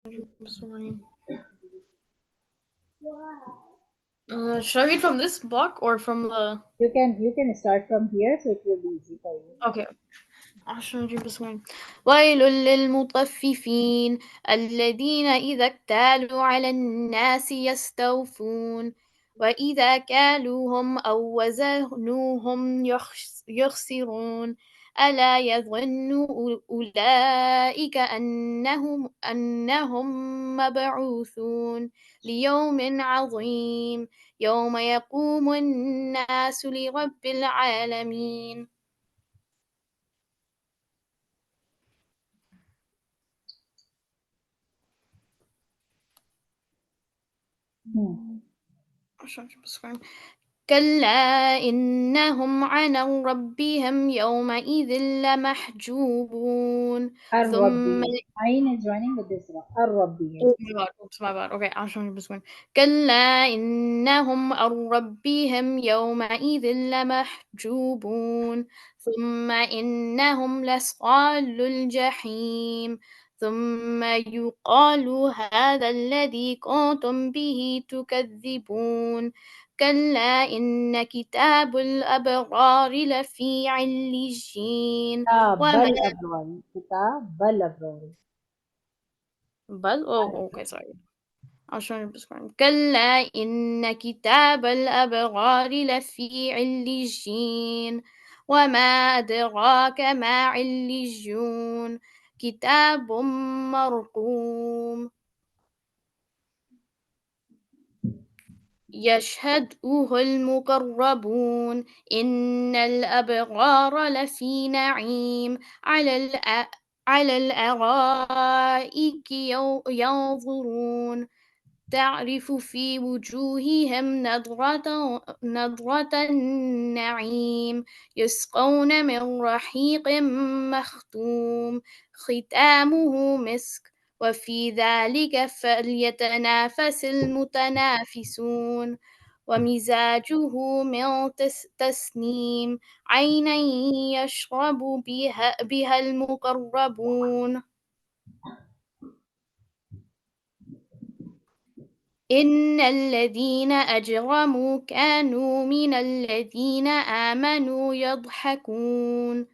Sorry. Should I read from this book or from the? You can start from here, so it will be easy for you. Okay. عشان أجيب اسمين. ويل للمطففين الذين إذا اكتالوا على الناس يستوفون وإذا كالوهم أو وزنوهم يخسرون ألا يظن أولئك أنهم مبعوثون ليوم عظيم يوم يقوم الناس لرب العالمين. Hmm. عشان أجيب اسمين. كلا إنهم عن ربهم يومئذ لمحجوبون ثم. Ar-Rabbi. Ain is joining with this one. Ar-Rabbi. Oh my god, oops, my bad. Okay, عشان بس وين. كلا إنهم عن ربهم يومئذ لمحجوبون ثم إنهم لصال الجحيم ثم يقال هذا الذي كنتم به تكذبون كلا إن كتاب الأبرار لفي عليين Kitab وما al-Abrari. Kitab al-Abrari. بل oh okay sorry عشان بس كلا إن كتاب الأبرار لفي عليين وما أدراك ما عليون كتاب مرقوم يشهده المقربون إن الأبرار لفي نعيم على الأرائك ينظرون تعرف في وجوههم نضرة النعيم يسقون من رحيق مختوم ختامه مسك وفي ذلك فليتنافس المتنافسون ومزاجه من تسنيم عينا يشرب بها المقربون إن الذين أجرموا كانوا من الذين آمنوا يضحكون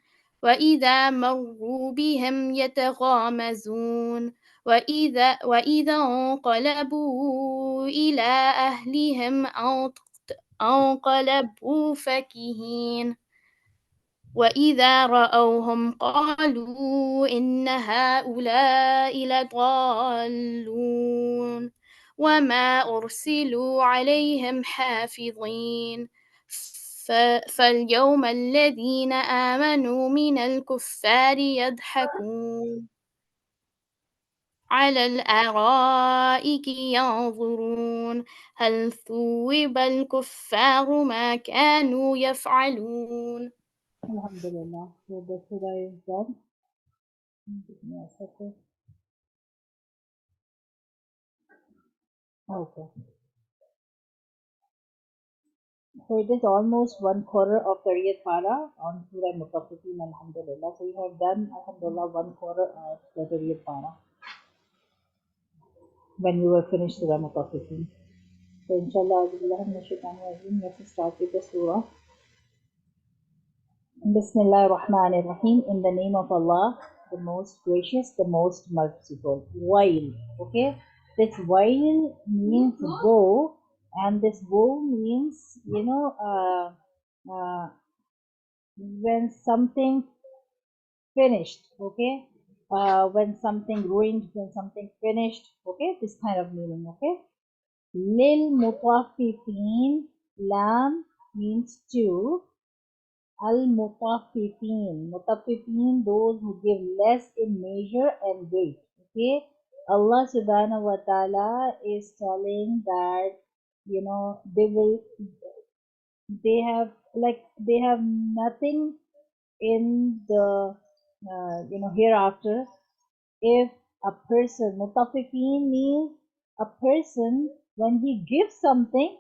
وإذا مروا بهم يتغامزون وإذا انقلبوا إلى أهلهم انقلبوا فكهين وإذا رأوهم قالوا إن هؤلاء لضالون وما أرسلوا عليهم حافظين فاليوم الذين آمنوا من الكفار يضحكون على الأرائك ينظرون هل ثوب الكفار ما كانوا يفعلون. Alhamdulillah. So the surah is done. Give me a second. Okay. So it is almost one quarter of 30th para on Surah Mutafifeen, Alhamdulillah. So you have done, Alhamdulillah, one quarter of the 30th para when you were finished Surah Mutafifeen. So inshallah, let's start with the surah. Bismillah ar-Rahman ar-Rahim. In the name of Allah, the most gracious, the most merciful. While, okay? This while means go, and this go means, when something finished, okay? When something ruined, when something finished, okay? This kind of meaning, okay? Lil mutaffifin, lam means to. Al Mutaffifin. Mutaffifin, those who give less in measure and weight. Okay. Allah subhanahu wa ta'ala is telling that, they have nothing in the, hereafter. If a person, Mutaffifin means a person, when he gives something,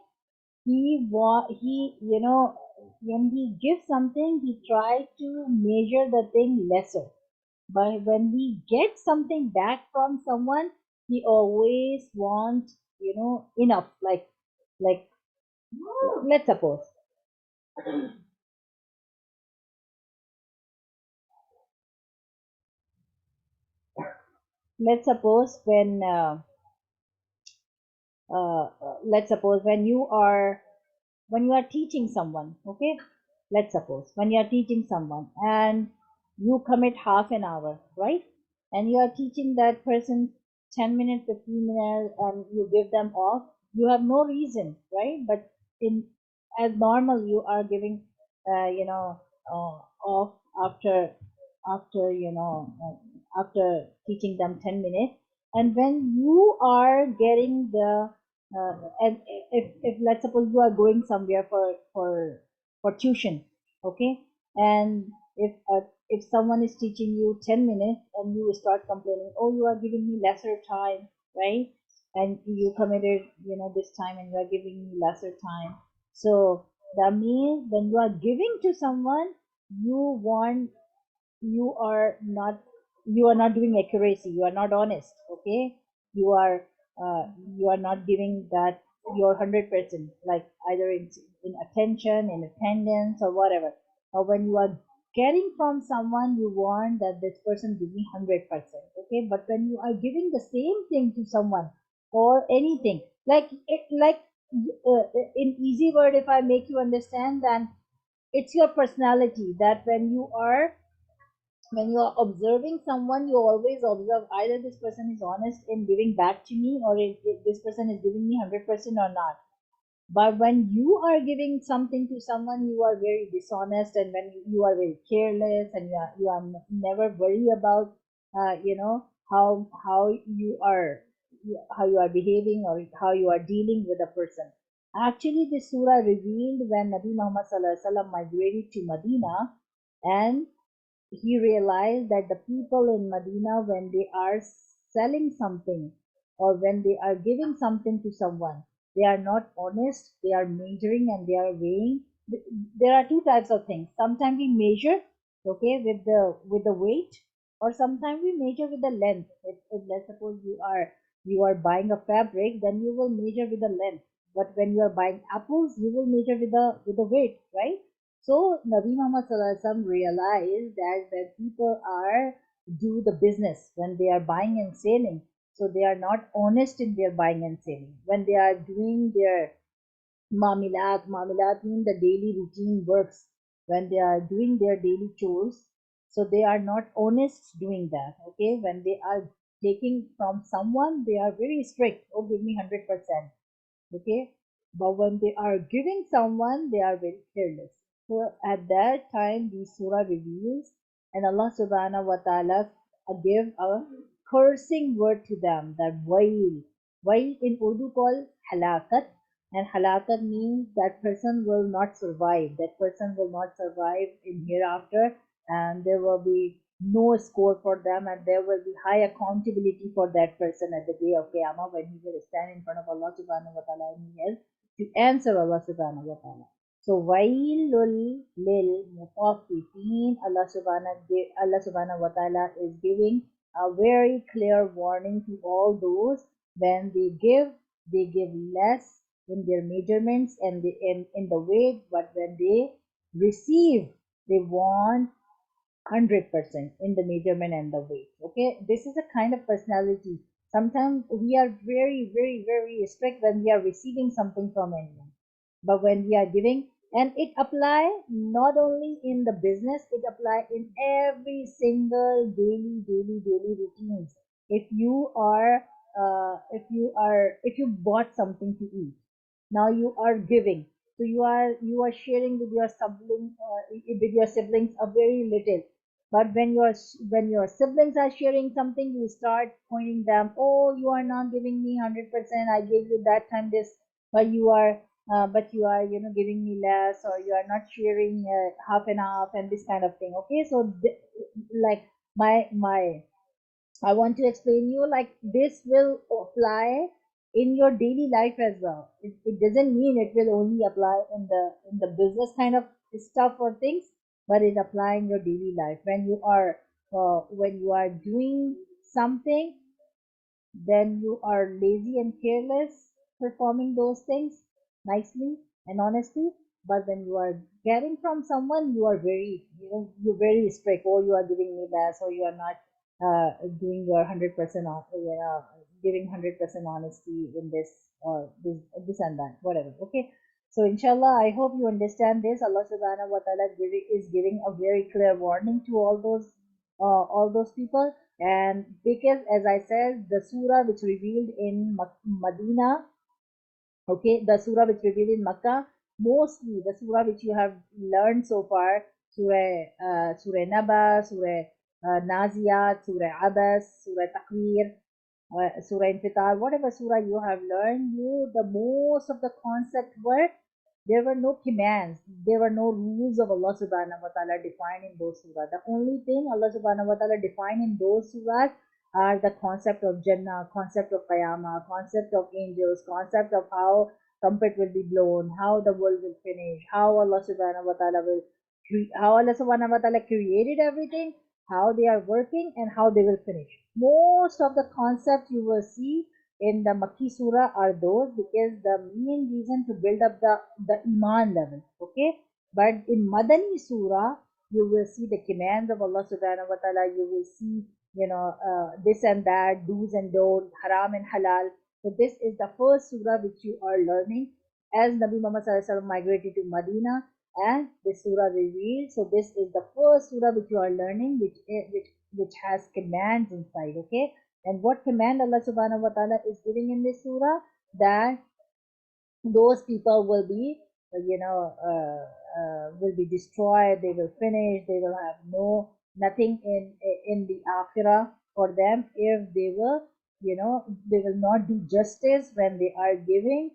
when he gives something, he tries to measure the thing lesser. But when he gets something back from someone, He always wants, enough. Like let's suppose, let's suppose when let's suppose when you are teaching someone, okay? Let's suppose when you are teaching someone and you commit half an hour, right? And you are teaching that person 10 minutes, 15 minutes, and you give them off. You have no reason, right? But in as normal, you are giving, off after after teaching them 10 minutes. And when you are getting the and if let's suppose you are going somewhere for tuition, okay? And if someone is teaching you 10 minutes and you start complaining, oh, you are giving me lesser time, right? And you committed, this time, and you are giving me lesser time. So that means when you are giving to someone, you want you are not you are not doing accuracy, you are not honest, okay? you are you are not giving that your 100%, like either in attention, in attendance, or whatever. Or when you are getting from someone, you want that this person give me 100%, okay? But when you are giving the same thing to someone or anything, like in easy word, if I make you understand, then it's your personality that when you are observing someone, you always observe either this person is honest in giving back to me, or if this person is giving me 100% or not. But when you are giving something to someone, you are very dishonest, and when you are very careless, and you are never worry about, how you are behaving, or how you are dealing with a person. Actually, this surah revealed when Nabi Muhammad Sallallahu Alaihi Wasallam migrated to Medina, and he realized that the people in Medina, when they are selling something or when they are giving something to someone, they are not honest, they are measuring and they are weighing. There are two types of things. Sometimes we measure, okay, with the weight, or sometimes we measure with the length. If let's suppose you are buying a fabric, then you will measure with the length. But when you are buying apples, you will measure with the weight, right? So Nabi Muhammad Sallallahu Alaihi Wasallam realized that when people are do the business, when they are buying and selling, so they are not honest in their buying and selling. When they are doing their mamilat mean the daily routine works. When they are doing their daily chores, so they are not honest doing that. Okay, when they are taking from someone, they are very strict. Oh, give me 100%. Okay, but when they are giving someone, they are very careless. So at that time the surah reveals, and Allah subhanahu wa ta'ala give a cursing word to them, that wail in Urdu called halakat. And halakat means that person will not survive, that person will not survive in hereafter, and there will be no score for them, and there will be high accountability for that person at the day of Qiyamah, when he will stand in front of Allah subhanahu wa ta'ala, and he has to answer Allah subhanahu wa ta'ala. So wailul lil mutaffifin, Allah subhanahu wa ta'ala is giving a very clear warning to all those when they give less in their measurements and in the weight, but when they receive, they want 100% in the measurement and the weight. Okay, this is a kind of personality. Sometimes we are very, very, very strict when we are receiving something from anyone, but when we are giving, and it apply not only in the business, it apply in every single daily routines. If you bought something to eat, now you are giving, so you are sharing with your siblings a very little. But when your siblings are sharing something, you start pointing them, oh, you are not giving me 100%, I gave you that time this, but you are giving me less, or you are not sharing half and half, and this kind of thing. Okay, so like my I want to explain you, like this will apply in your daily life as well. It doesn't mean it will only apply in the business kind of stuff or things, but it apply in your daily life when you are doing something. then you are lazy and careless performing those things nicely and honestly. But when you are getting from someone, you are very, you're very strict. Or you are giving me less, or you are not doing your 100% on, giving 100% honesty in this, or this and that, whatever. Okay. So inshallah, I hope you understand this. Allah subhanahu wa ta'ala is giving a very clear warning to all those people. And because, as I said, the surah which revealed in Medina, okay, the surah which revealed in Makkah, mostly the surah which you have learned so far, Surah Naba, Surah Naziyat, Surah Abbas, Surah Takwir, Surah Infitar, whatever surah you have learned, the most of the concept were, there were no commands, there were no rules of Allah subhanahu wa ta'ala defined in those surahs. The only thing Allah subhanahu wa ta'ala defined in those surahs are the concept of Jannah, concept of Qiyamah, concept of angels, concept of how trumpet will be blown, how the world will finish, how Allah subhanahu wa ta'ala how Allah subhanahu wa ta'ala created everything, how they are working, and how they will finish. Most of the concepts you will see in the Makki Surah are those, because the main reason to build up the Iman level. Okay, but in Madani Surah, you will see the commands of Allah subhanahu wa ta'ala, you will see, this and that, do's and don'ts, haram and halal. So this is the first surah which you are learning as Nabi Muhammad sallallahu alaihi wasallam migrated to Medina, and this surah revealed. So this is the first surah which you are learning, which has commands inside. Okay, and what command Allah subhanahu wa ta'ala is giving in this surah? That those people will be, will be destroyed, they will finish, they will have nothing in the akhirah for them, if they will, they will not do justice when they are giving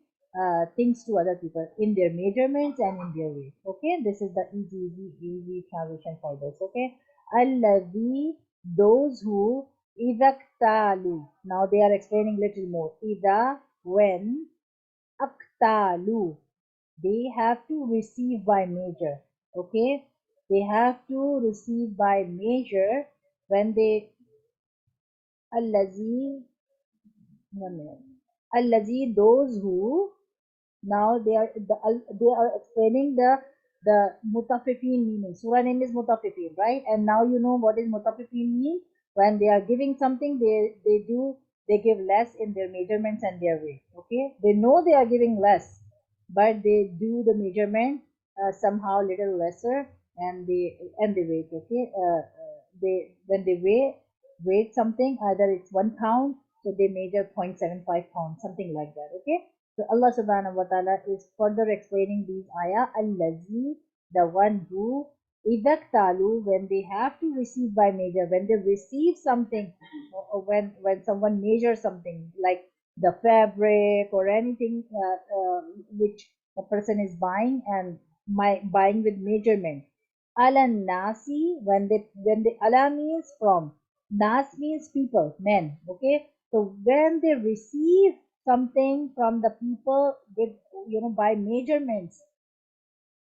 things to other people in their measurements and in their weight. Okay, this is the easy translation for this. Okay, alladhi, those who, idaktalu, now they are explaining little more. Ida, when, aktalu, they have to receive by measure. Okay, they have to receive by measure when they, allazi, no, no, allazi, those who, now they are explaining the Mutafifeen meaning. Surah name is Mutafifeen, right? And now you know what is Mutafifeen mean. When they are giving something, they give less in their measurements and their weight. Okay, they know they are giving less, but they do the measurement somehow little lesser, and they weight. Okay, they when they weight something, either it's 1 pound, so they measure 0.75 pounds, something like that. Okay, so Allah subhanahu wa ta'ala is further explaining these ayah, allazi, the one who, idaktalu, when they have to receive by measure, when they receive something, or when someone measures something like the fabric or anything which a person is buying, and buying with measurement. Alan nasi, when they ala means from, nas means people, men. Okay, so when they receive something from the people with, by measurements,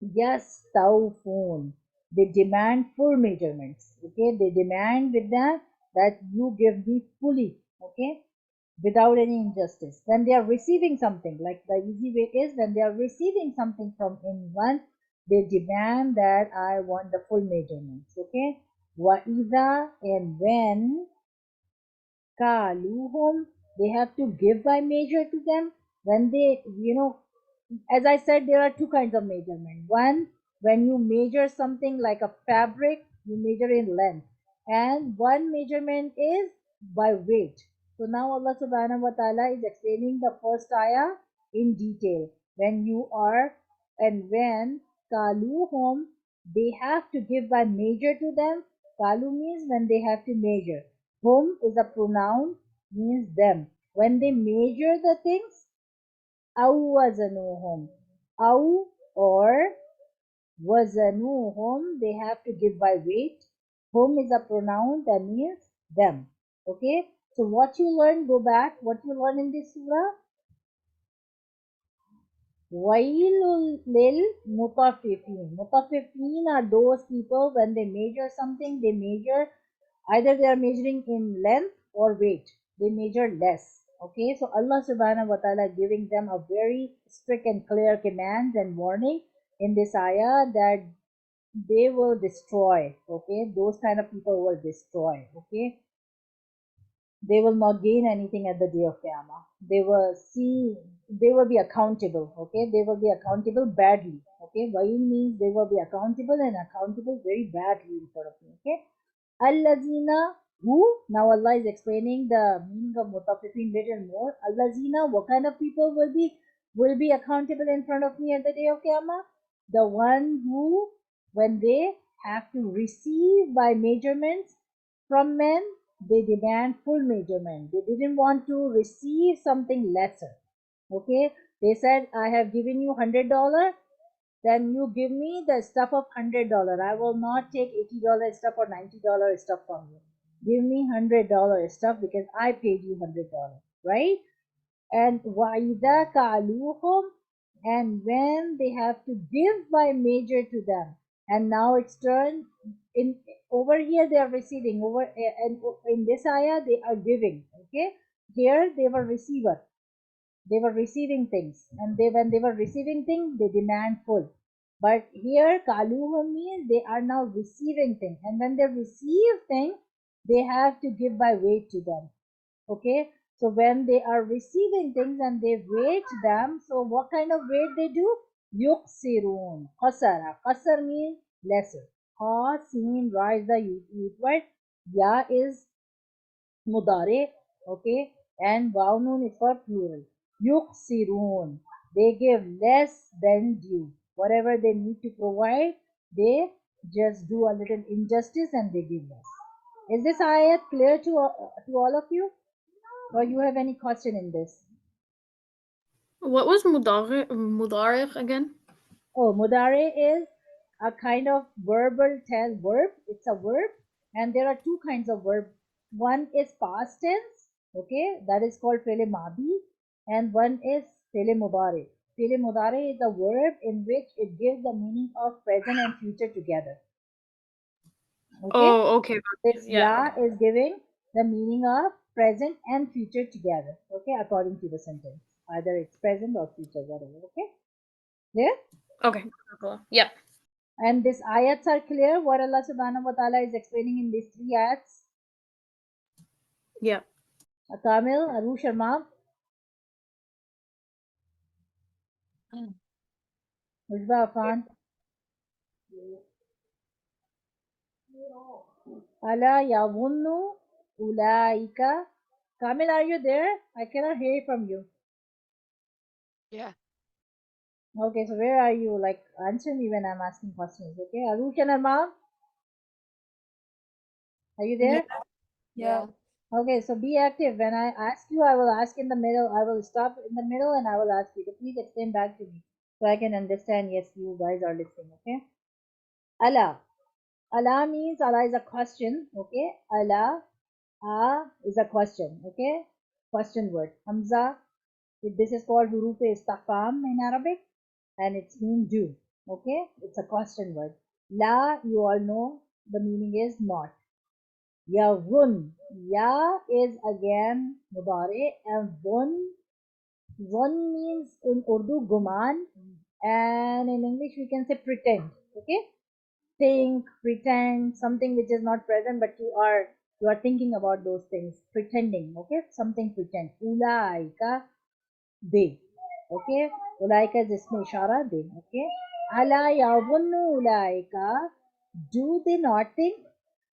yes, phone, they demand full measurements. Okay, they demand with that you give me fully. Okay, without any injustice. When they are receiving something, like the easy way is, when they are receiving something from anyone, they demand that I want the full measurements. Okay, Wa'iza, and when, kaluhum, they have to give by measure to them. When they, as I said, there are two kinds of measurement. One, when you measure something like a fabric, you measure in length, and one measurement is by weight. So now Allah subhanahu wa ta'ala is explaining the first ayah in detail. When you are, and when kaluhum, they have to give by measure to them. Kalu means when they have to measure. Hum is a pronoun, means them. When they measure the things, aw wazanuhum. Aw, or wazanuhum, they have to give by weight. Hum is a pronoun that means them. Okay, so what you learn, go back, what you learn in this surah? Wailul lil mutaffifin. Mutaffifin are those people, when they measure something, they measure, either they are measuring in length or weight. they measure less. Okay, so Allah subhanahu wa ta'ala giving them a very strict and clear commands and warning in this ayah that they will destroy. Okay, those kind of people will destroy. Okay, they will not gain anything at the day of Qiyamah. They will be accountable. Okay, they will be accountable badly. Okay, Wa'il means they will be accountable and accountable very badly in front of me. Okay, Allazina, who? Now Allah is explaining the meaning of Mutafifeen little more. Allazina, what kind of people will be accountable in front of me at the day of Qiyamah? The one who, when they have to receive by measurements from men, they demand full measurement. They didn't want to receive something lesser. Okay, they said, I have given you $100, then you give me the stuff of $100. I will not take $80 stuff or $90 stuff from you. Give me $100 stuff because I paid you $100, right? And وَإِذَا كَالُوهُمْ, and when they have to give by major to them, and now it's turned in over here they are receiving over and in this ayah they are giving. Okay, here they were receiver, they were receiving things, and when they were receiving things they demand full. But here kaluhum means they are now receiving things, and when they receive things they have to give by weight to them. Okay, so when they are receiving things and they weight them, so what kind of weight they do? Yuksirun. Qasar means lesser. Ha seen rise the youth word. Ya is mudare, okay, and waw noon is for plural. Yuksirun, they give less than due. Whatever they need to provide, they just do a little injustice and they give less. Is this ayat clear to all of you, or you have any question in this? What was mudari again? Oh, mudare is a kind of verbal tell verb. It's a verb, and there are two kinds of verb. One is past tense, okay, that is called fele madi, and one is fele mudare. Fele mudare is a verb in which it gives the meaning of present and future together. Okay, Oh, okay. this Yeah. ya is giving the meaning of present and future together. Okay, according to the sentence, either it's present or future, whatever. Okay, clear? Okay. Cool. Yep. And these ayats are clear what Allah subhanahu wa ta'ala is explaining in these three ayats. Yep. Kamil, Aru Sharma, Mujba Afan, Ala Yawunnu Ulaika. Kamil, are you there? I cannot hear from you. Yeah. Okay, so where are you? Like, answer me when I'm asking questions, okay? Aru Sharma, are you Yeah. there? Yeah. Okay, so be active. When I ask you, I will ask in the middle. I will stop in the middle and I will ask you to please explain back to me so I can understand. Yes, you guys are listening, okay? Allah. Allah means Allah is a question, okay? Allah is a question, okay? Question word. Hamza, this is called huruf istifham in Arabic and it's mean do, okay? It's a question word. La, you all know the meaning is not. Yawun, ya is again mudare and one means in Urdu guman and in English we can say pretend, okay? Think, pretend, something which is not present, but you are thinking about those things, pretending. Okay, something pretend. Ulaika they. Okay, ulaika is isme ishara they. Okay, ala yawunnu ulaika. Do they not think?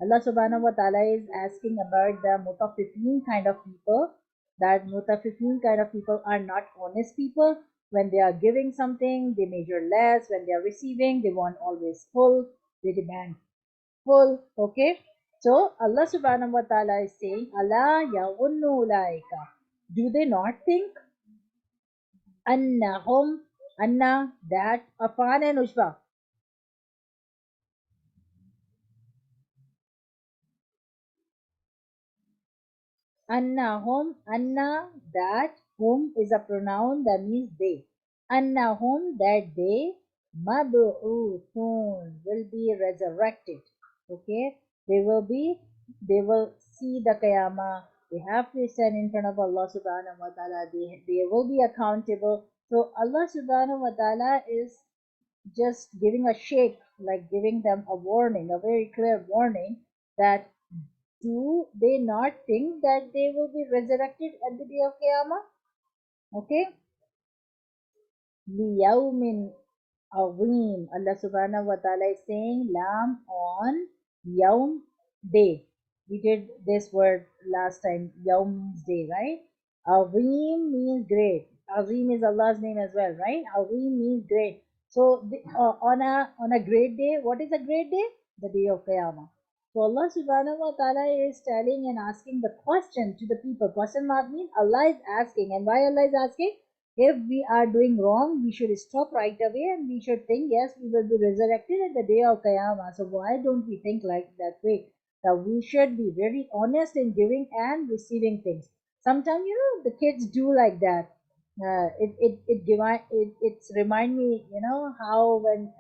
Allah subhanahu wa ta'ala is asking about the mutafifeen kind of people. That mutafifeen kind of people are not honest people. When they are giving something, they measure less. When they are receiving, they want always full. They demand full. Okay. So Allah subhanahu wa ta'ala is saying, Allah yawunnu ulaika. Do they not think? Annahum, anna, that, afan and ushba. Annahum, anna, that, whom is a pronoun that means they. Annahum, that they, mabu'uthun, will be resurrected. Okay, they will see the qiyamah. They have to stand in front of Allah subhanahu wa ta'ala. They will be accountable. So Allah subhanahu wa ta'ala is just giving a shake, like giving them a warning, a very clear warning that do they not think that they will be resurrected at the day of Qiyamah? Okay. Liyawmin Azim. Allah subhanahu wa ta'ala is saying Lam on Yawm day. We did this word last time. Yawm means day, right? Azim means great. Azim is Allah's name as well, right? Azim means great. So on a great day, what is a great day? The day of Qiyamah. So Allah subhanahu wa ta'ala is telling and asking the question to the people. Question mark means Allah is asking. And why Allah is asking? If we are doing wrong, we should stop right away and we should think, yes, we will be resurrected at the day of Qiyamah. So why don't we think like that way? That we should be very honest in giving and receiving things. Sometimes, the kids do like that. It's remind me, how when,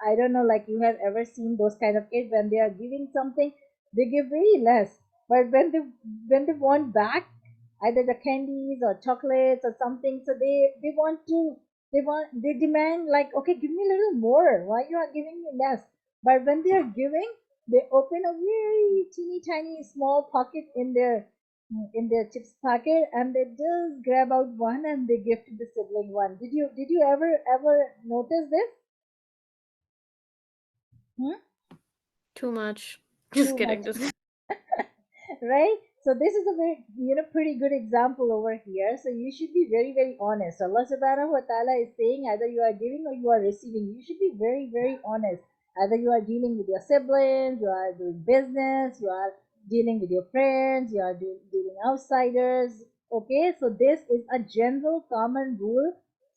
I don't know, like you have ever seen those kind of kids when they are giving something, they give very less. But when they want back, either the candies or chocolates or something, so they demand like, okay, give me a little more. Why you are giving me less? But when they are giving, they open a very teeny tiny small pocket in their chips packet and they just grab out one and they give to the sibling one. Did you ever notice this? Hmm? Too much. Just Too kidding. much. Just kidding. Right? So this is a very pretty good example over here. So you should be very very honest. Allah subhanahu wa ta'ala is saying either you are giving or you are receiving. You should be very very honest. Either you are dealing with your siblings, you are doing business, you are dealing with your friends, you are dealing outsiders. Okay, so this is a general common rule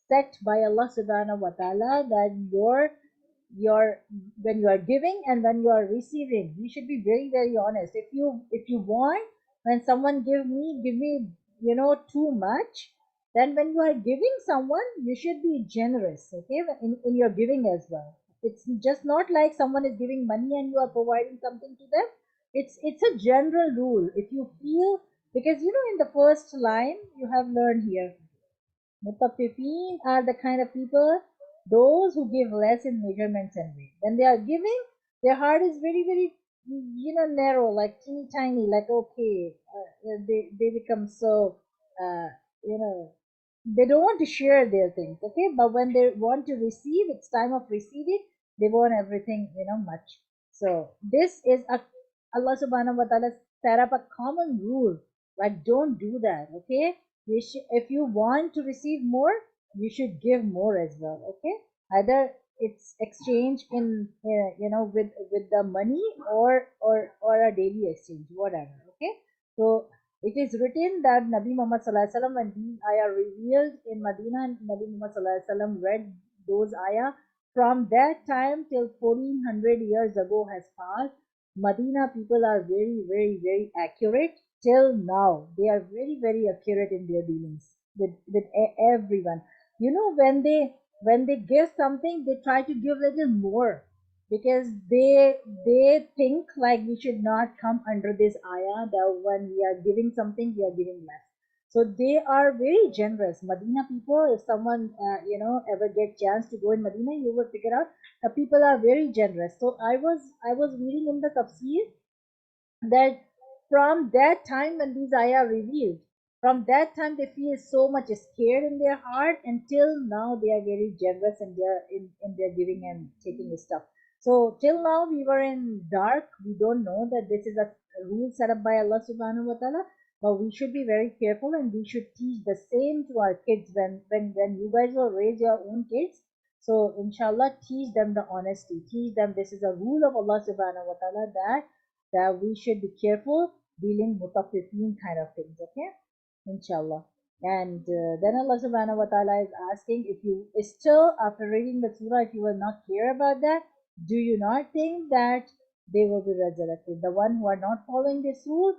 set by Allah subhanahu wa ta'ala that your when you are giving and when you are receiving, you should be very very honest. If you want, when someone give me too much, then when you are giving someone, you should be generous, okay, in your giving as well. It's just not like someone is giving money and you are providing something to them. It's a general rule. If you feel, because in the first line you have learned here, Mutafifeen are the kind of people, those who give less in measurements and weight. When they are giving, their heart is very, very, narrow, like teeny tiny, like, okay, they become so, uh, you know, they don't want to share their things, okay? But when they want to receive, it's time of receiving, they want everything, much. So this is Allah subhanahu wa ta'ala set up a common rule, like don't do that, okay? If you want to receive more, you should give more as well, okay? Either it's exchange in with the money or a daily exchange, whatever, okay? So it is written that Nabi Muhammad sallallahu alaihi wasallam, when these ayah revealed in Medina, and Nabi Muhammad sallallahu alaihi wasallam read those ayah, from that time till 1400 years ago has passed. Medina people are very very very accurate till now. They are very very accurate in their dealings with everyone. When they give something, they try to give little more, because they think like we should not come under this ayah that when we are giving something, we are giving less. So they are very generous. Medina people, if someone ever get chance to go in Medina, you will figure out the people are very generous. So I was reading in the tafsir that from that time when these ayah revealed, from that time they feel so much scared in their heart, until now they are very generous in their giving and taking stuff. So till now we were in dark. We don't know that this is a rule set up by Allah subhanahu wa ta'ala. But we should be very careful and we should teach the same to our kids when you guys will raise your own kids. So inshallah, teach them the honesty. Teach them this is a rule of Allah subhanahu wa ta'ala, that we should be careful dealing mutafifin kind of things, okay? Inshallah. And then Allah subhanahu wa ta'ala is asking, if you still, after reading the surah, if you will not care about that, do you not think that they will be resurrected? The one who are not following this rule,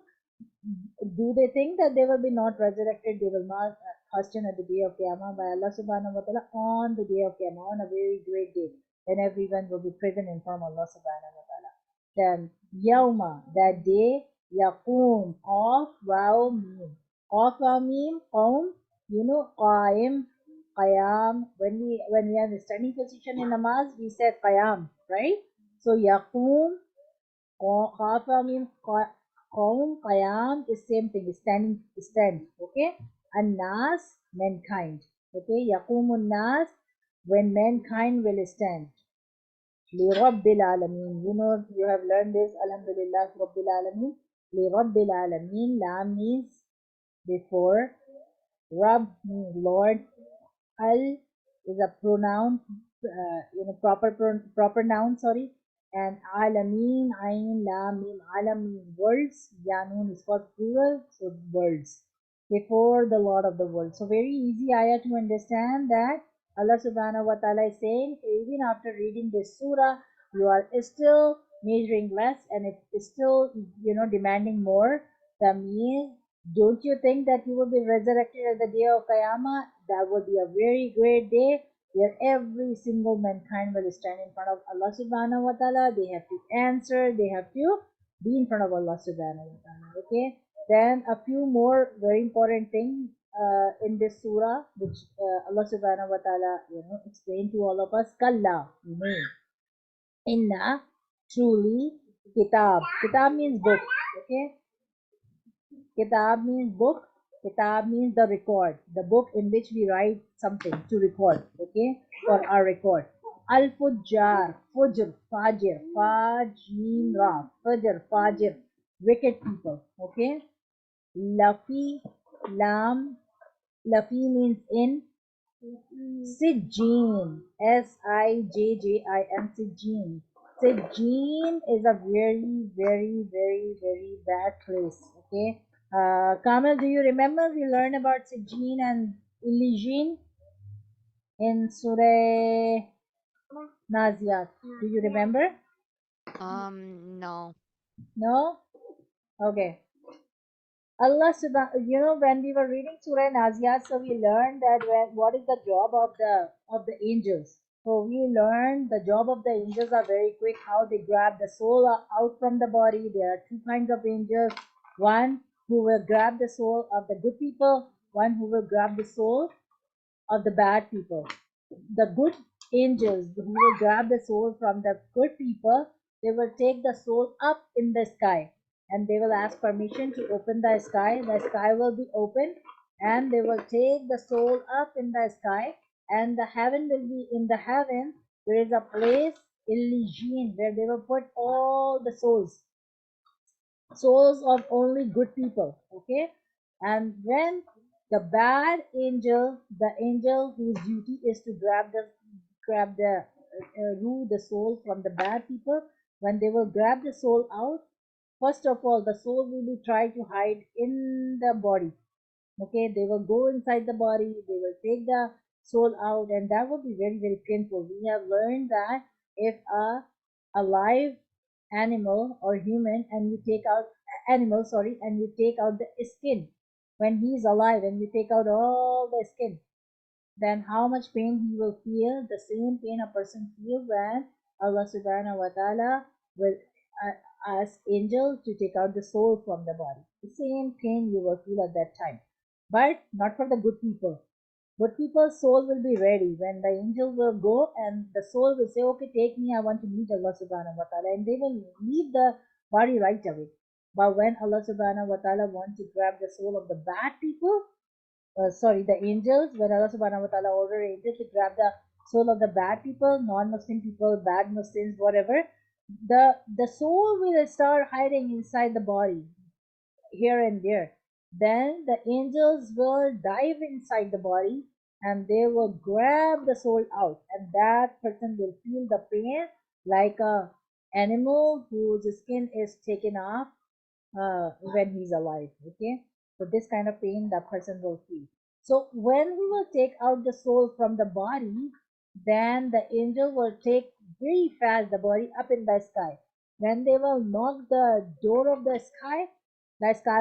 do they think that they will be not resurrected? They will not question at the day of Qiyamah by Allah subhanahu wa ta'ala on the day of Qiyamah, on a very great day, when everyone will be present in front of Allah subhanahu wa ta'ala. Then Yawma, that day, Yaqum. Qaf, waw, mim. Qaf, waw, mim, qawm. You know, qaim, qayam. When we are in standing position in namaz, we said qayam, right? So yaqum, qaf, waw, mim, qawm, qayam is same thing, standing, stand. Okay, and nas, mankind. Okay, yaqumun nas, when mankind will stand. لِرَبِّ الْعَالَمِينَ. You know, you have learned this. Alhamdulillah, Rabbil Alameen. لِرَبِّ الْعَالَمِينَ. Lam means before. Rabb means Lord. Al is a pronoun, proper noun, sorry. And Alameen, Ain, Lam, Mim, Alam means worlds. Yanun is for plural, so worlds. Before the Lord of the world. So very easy ayah to understand that Allah subhanahu wa ta'ala is saying, even after reading this surah, you are still measuring less and it is still, demanding more. That means, don't you think that you will be resurrected at the day of Qiyamah? That will be a very great day where every single mankind will stand in front of Allah subhanahu wa ta'ala. They have to answer, they have to be in front of Allah subhanahu wa ta'ala. Okay. Then a few more very important things in this surah, which Allah subhanahu wa ta'ala, explained to all of us. Kalla, inna, truly, kitab. Kitab means book. Okay. Kitab means book. Kitab means the record, the book in which we write something to record, okay, for our record. Al Fujjar, Fujr, Fajr, Fajira, Fajr, Fajr, wicked people, okay. Lafi, Lam, Lafi means in. Sijjin, Sijjin. Sijjin is a very, very, very, very bad place. Okay. Kamal, do you remember we learned about Sijjin and Illijin in Surah Naziat? Do you remember? No. No? Okay. Allah subhanahu, when we were reading Surah Naziat, so we learned that what is the job of the angels. So we learned the job of the angels are very quick, how they grab the soul out from the body. There are two kinds of angels. One who will grab the soul of the good people, one who will grab the soul of the bad people. The good angels who will grab the soul from the good people, they will take the soul up in the sky and they will ask permission to open the sky. The sky will be open and they will take the soul up in the sky, and the heaven will be in the heaven. There is a place, Elysian, where they will put all the souls of only good people, okay. And when the bad angel, the angel whose duty is to rule the soul from the bad people, when they will grab the soul out, first of all the soul will be try to hide in the body. Okay, they will go inside the body, they will take the soul out, and that will be very, very painful. We have learned that if a alive animal or human and you take out animal, sorry, and you take out the skin when he is alive and you take out all the skin, then how much pain he will feel, the same pain a person feels when Allah subhanahu wa ta'ala will ask angel to take out the soul from the body. The same pain you will feel at that time. But not for the good people. Good people's soul will be ready when the angel will go and the soul will say, okay, take me, I want to meet Allah subhanahu wa ta'ala, and they will leave the body right away. But when Allah subhanahu wa ta'ala wants to grab the soul of the bad people, the angels, when Allah subhanahu wa ta'ala order angels to grab the soul of the bad people, non-Muslim people, bad Muslims, whatever, the soul will start hiding inside the body here and there. Then the angels will dive inside the body and they will grab the soul out, and that person will feel the pain like a animal whose skin is taken off when he's alive. Okay, so this kind of pain that person will feel. So when we will take out the soul from the body, then the angel will take very fast the body up in the sky. When they will knock the door of the sky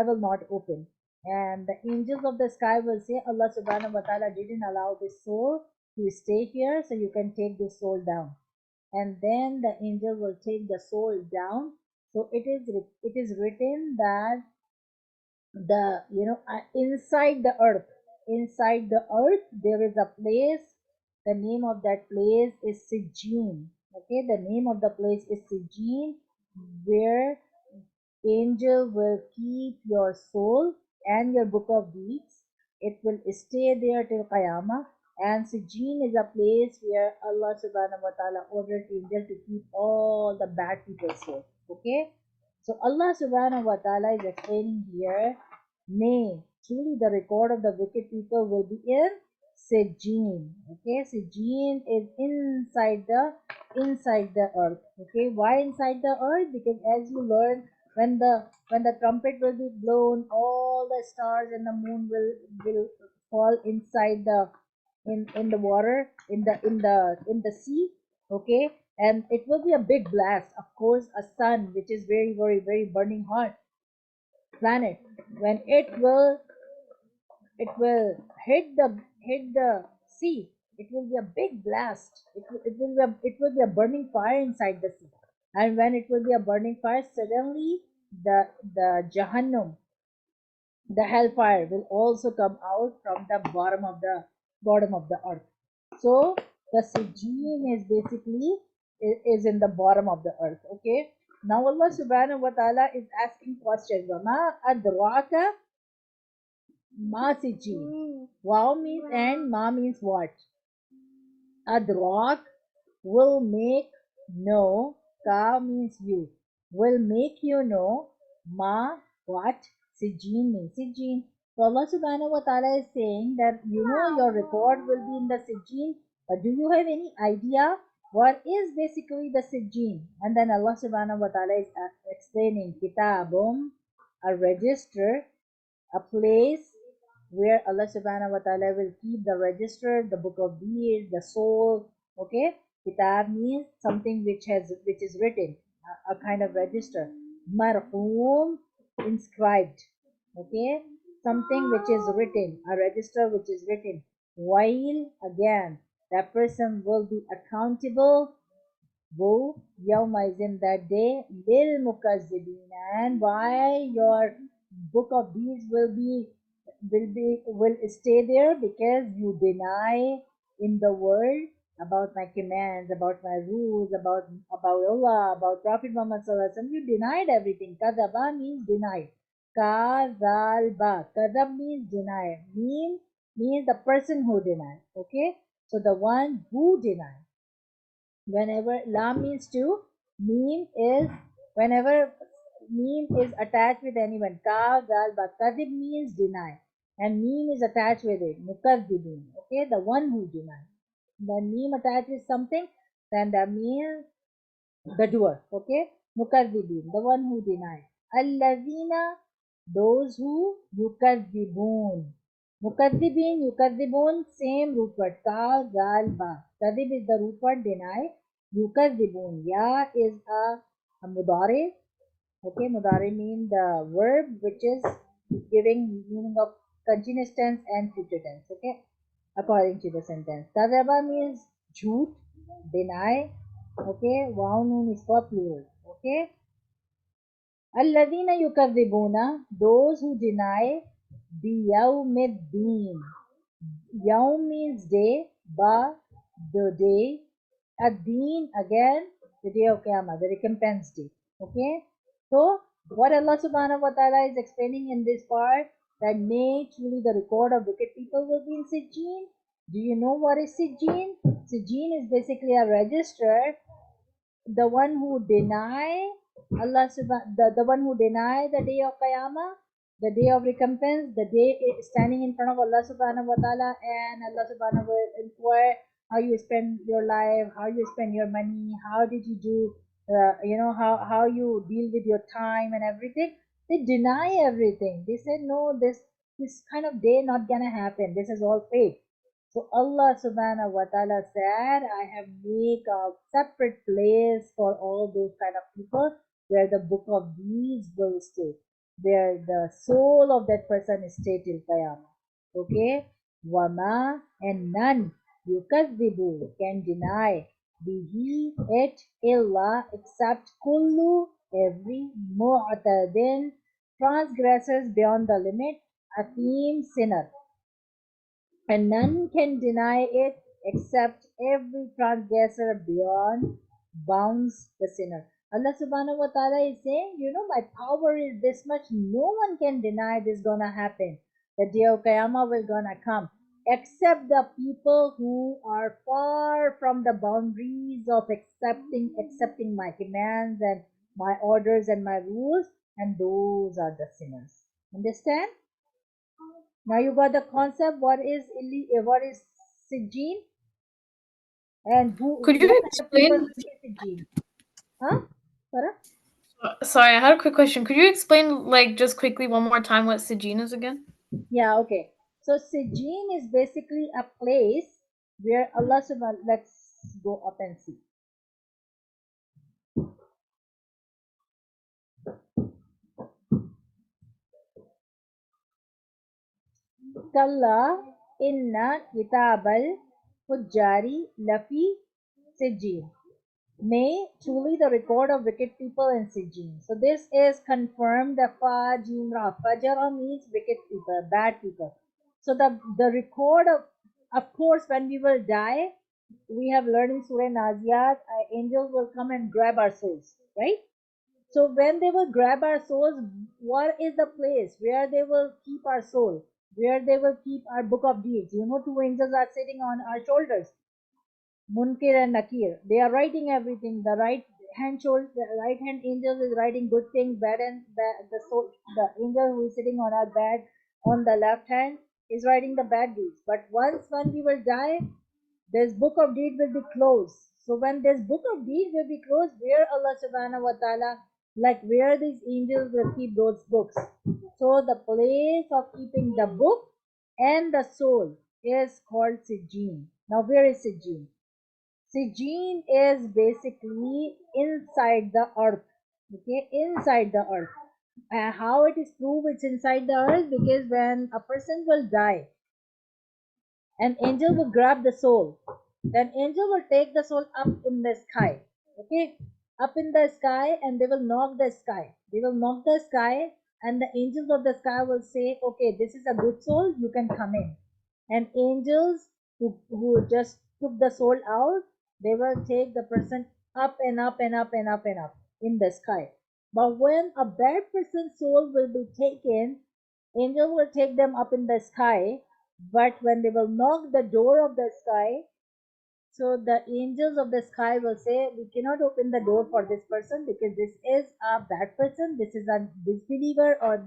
will not open, and the angels of the sky will say, Allah subhanahu wa ta'ala didn't allow this soul to stay here, so you can take this soul down. And then the angel will take the soul down So it is written that inside the earth there is a place. The name of that place is Sijin. Okay, the name of the place is Sijin, where angel will keep your soul and your book of deeds. It will stay there till Qiyamah. And Sijin is a place where Allah subhanahu wa ta'ala ordered angel to keep all the bad people's soul. Okay? So Allah subhanahu wa ta'ala is explaining here, nay, truly the record of the wicked people will be in Sijin. Okay, Sijin is inside the earth. Okay, why inside the earth? Because as you learn, when the trumpet will be blown, all the stars and the moon will fall inside in the water, in the sea. Okay, and it will be a big blast. Of course, a sun which is very very very burning hot planet, when it will hit the sea, it will be a big blast. It will be a burning fire inside the sea. And when it will be a burning fire, suddenly the Jahannam, the hellfire, will also come out from the bottom of the earth. So the Sijin is basically is in the bottom of the earth. Okay. Now Allah subhanahu wa ta'ala is asking questions. Wama adraka ma Sijin. Wow means and ma means what? Adrak will make know. Ka means you. Will make you know. Ma what? Sijin means Sijin. So Allah subhanahu wa ta'ala is saying that your record will be in the Sijin, but do you have any idea what is basically the Sijin? And then Allah subhanahu wa ta'ala is explaining kitabum, a register, a place where Allah subhanahu wa ta'ala will keep the register, the book of deeds, the soul. Okay, kitab means something which is written, a kind of register. Marhum, inscribed. Okay, something which is written, a register which is written. While again, that person will be accountable. Wo Yawma is in that day, lil mukazzibin, and why your book of deeds will stay there, because you deny in the world about my commands, about my rules, about Allah, about Prophet Muhammad Sallallahu Alaihi Wasallam. You denied everything. Kadaba means denied. Kadalba. Kadab means deny. Means the person who denied. Okay? So the one who denied. Whenever la means to, meme is whenever meme is attached with anyone. Ka gal ba, kadib means deny, and meme is attached with it. Mukaddibin, okay, the one who denies. When meme attached with something, then that means the doer. Okay, mukaddibin, the one who denies. Allazina, those who. Yukaddibun, mukaddibin, yukaddibun, same root word. Ka gal ba, kadib is the root word, deny. Yukaddibun, ya is a mudare. Okay, mudare means the verb which is giving meaning of continuous tense and future tense. Okay, according to the sentence. Kadaba means jhoot, deny. Okay, wow noon is for plural. Okay, alladhina yukadhibuna, those who deny biyawmiddin. Yawm means day, ba, the day, ad-deen, again, the day of Qiyamah, the recompense day. Okay, so what Allah subhanahu wa ta'ala is explaining in this part, that nay, truly the record of wicked people will be in Sijjeen. Do you know what is Sijjeen? Sijjeen is basically a register. The one who deny the one who deny the day of Qiyamah, the day of recompense, the day standing in front of Allah subhanahu wa ta'ala, and Allah subhanahu wa ta'ala inquire how you spend your life, how you spend your money, how did you do, how you deal with your time and everything. They deny everything. They said, no, this kind of day not gonna happen. This is all fake. So Allah subhanahu wa ta'ala said, I have made a separate place for all those kind of people, where the book of deeds will stay, where the soul of that person is stay till Qiyamah. Okay? Wama, and none yukazzibu, can deny bihi it illa, except kullu every mu'tadin, transgressors beyond the limit, athim, sinner, and none can deny it except every transgressor beyond bounds the sinner. Allah subhanahu wa ta'ala is saying, my power is this much, no one can deny this gonna happen. The day of Qiyamah will gonna come. Except the people who are far from the boundaries of accepting my commands and my orders and my rules, and those are the sinners. Understand? Now you got the concept what is Sijin and Could what you kind of people explain? live in Sijin? Huh? Sarah? Sorry, I had a quick question. Could you explain, like, just quickly one more time what Sijin is again? Yeah, okay. So Sijin is basically a place where Allah subhanahu, let's go up and see. Kalla inna kitabal fujjari lafi Sijin. Nay, truly the record of wicked people in Sijin. So this is confirmed. The Fajimra. Fajara means wicked people, bad people. So the record of course, when we will die, we have learned in Surah Naziyat, angels will come and grab our souls, right? So when they will grab our souls, what is the place where they will keep our soul? Where they will keep our book of deeds? Two angels are sitting on our shoulders. Munkir and Nakir. They are writing everything. The right hand angel is writing good things, bad, and the angel who is sitting on our bed on the left hand is writing the bad deeds. But once when we will die, this book of deed will be closed. So when this book of deed will be closed, where Allah subhanahu wa ta'ala, like where these angels will keep those books. So the place of keeping the book and the soul is called Sijin. Now where is Sijin? Sijin is basically inside the earth. Okay, inside the earth. How it is proved it's inside the earth? Because when a person will die, an angel will grab the soul. Then angel will take the soul up in the sky. Okay, up in the sky, and they will knock the sky. They will knock the sky, and the angels of the sky will say, "Okay, this is a good soul. You can come in." And angels who just took the soul out, they will take the person up and up and up and up and up in the sky. But when a bad person's soul will be taken, angel will take them up in the sky, but when they will knock the door of the sky, so the angels of the sky will say, "We cannot open the door for this person because this is a bad person. This is a disbeliever or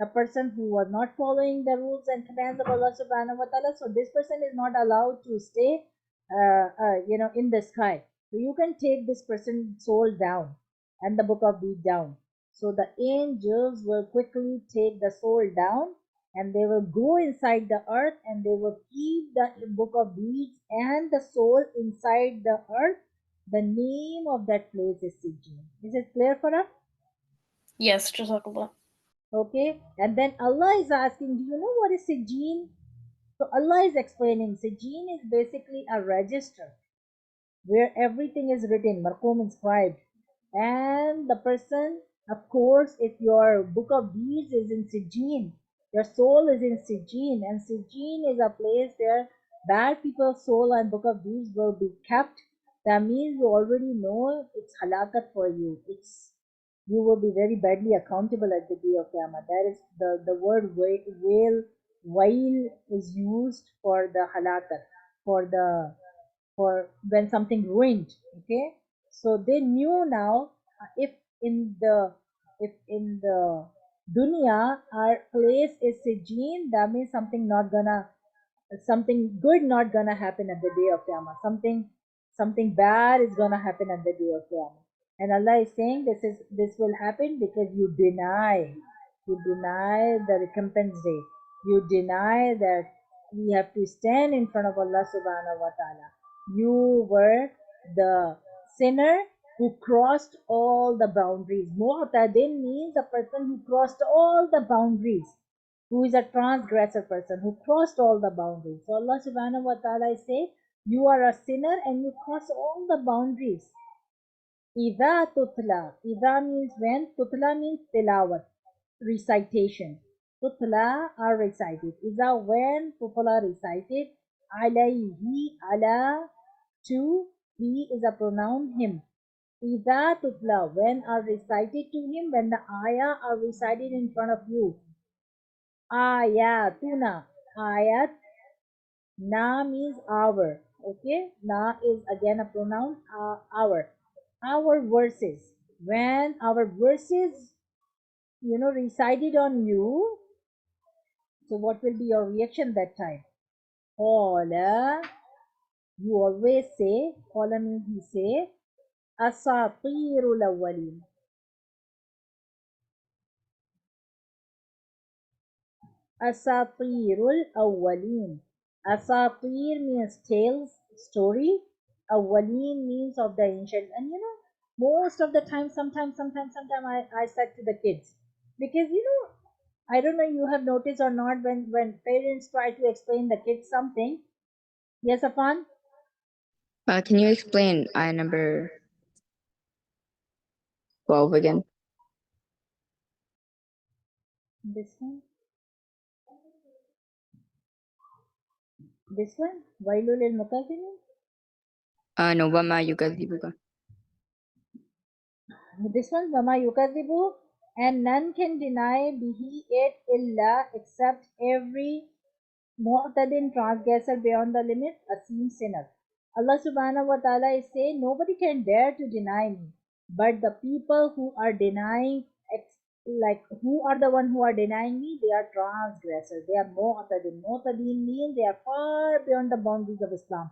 a person who was not following the rules and commands of Allah subhanahu wa ta'ala. So this person is not allowed to stay, in the sky. So you can take this person's soul down and the book of deed down." So the angels will quickly take the soul down, and they will go inside the earth, and they will keep the book of deeds and the soul inside the earth. The name of that place is Sijin. Is it clear for us? Yes, Jazakallah. Okay. And then Allah is asking, do you know what is Sijin? So Allah is explaining Sijin is basically a register where everything is written, marqum inscribed. And the person, of course, if your book of deeds is in Sijin, your soul is in Sijin, and Sijin is a place where bad people's soul and book of deeds will be kept. That means you already know it's halakat for you. You will be very badly accountable at the day of Qiyamah. That is the word wail is used for the halakat, for the for when something ruined. Okay, so they knew now, if in the if in the dunya our place is Sijin, that means something good not gonna happen at the day of Qiyamah. Something bad is gonna happen at the day of Qiyamah. And Allah is saying this will happen because you deny the recompense day. You deny that we have to stand in front of Allah subhanahu wa ta'ala. You were the sinner who crossed all the boundaries. Mu'tadin means a person who crossed all the boundaries, who is a transgressor person, who crossed all the boundaries. So Allah subhanahu wa ta'ala is saying, you are a sinner and you cross all the boundaries. Ida tutla. Ida means when. Tutla means tilawat, recitation. Tutla are recited. Ida when tutla recited. Alayhi ala to. He is a pronoun him. Ida tutla when are recited to him, when the ayah are recited in front of you. Ayatuna. Ayat. Na means our. Okay. Na is again a pronoun. Our. Our verses. When our verses, recited on you, so what will be your reaction that time? Qala. You always say. Qala means he say. Asatirul awwalin. Asatirul awwalin. Asatir means tales, story. Awwalin means of the ancient. And most of the time, sometimes I said to the kids, because I don't know you have noticed or not, when parents try to explain the kids something. Yes, Afan? Can you explain I number 12 again? This one? This one? Wailul lil mutaffifin? No, wama yukadzibuka. This one, Wama Yukadibu, and none can deny bihi it illa except every mu'tadin transgressor beyond the limit, a sin sinner. Allah subhanahu wa ta'ala is saying nobody can dare to deny me. But the people who are denying, like who are the one who are denying me, they are transgressors. They are mu'tadin. Mu'tadin means they are far beyond the boundaries of Islam,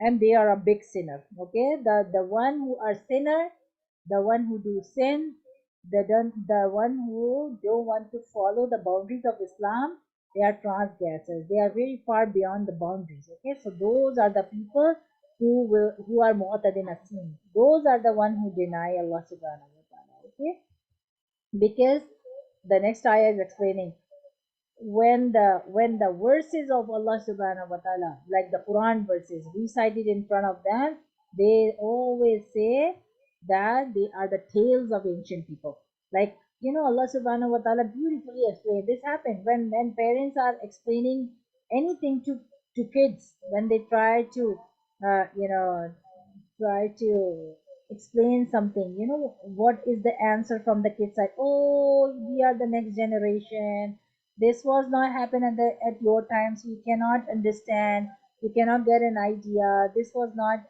and they are a big sinner. Okay, the one who are sinner, the one who do sin, the one who don't want to follow the boundaries of Islam, they are transgressors. They are very far beyond the boundaries. Okay, so those are the people who are mu'tadin asim. Those are the one who deny Allah subhanahu wa ta'ala. Okay, because the next ayah is explaining, when the verses of Allah subhanahu wa ta'ala, like the Quran verses recited in front of them, they always say that they are the tales of ancient people. Like, Allah subhanahu wa ta'ala beautifully explained this happened when parents are explaining anything to kids, when they uh, you know try to explain something, what is the answer from the kids side? Oh, we are the next generation. This was not happen at your time, so you cannot understand. You cannot get an idea. This was not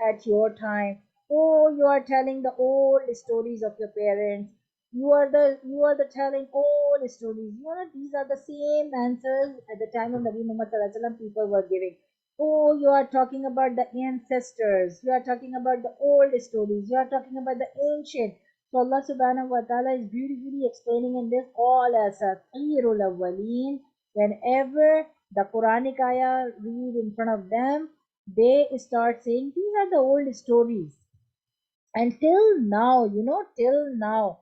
at your time. Oh, you are telling the old stories of your parents. You are the telling old stories. These are the same answers at the time of Nabi Muhammad Sallallahu Alaihi Wasallam people were giving. Oh, you are talking about the ancestors. You are talking about the old stories. You are talking about the ancient. So Allah subhanahu wa ta'ala is beautifully explaining in this all as a khairul awwaleen. Whenever the Quranic ayah read in front of them, they start saying these are the old stories. Until now, till now,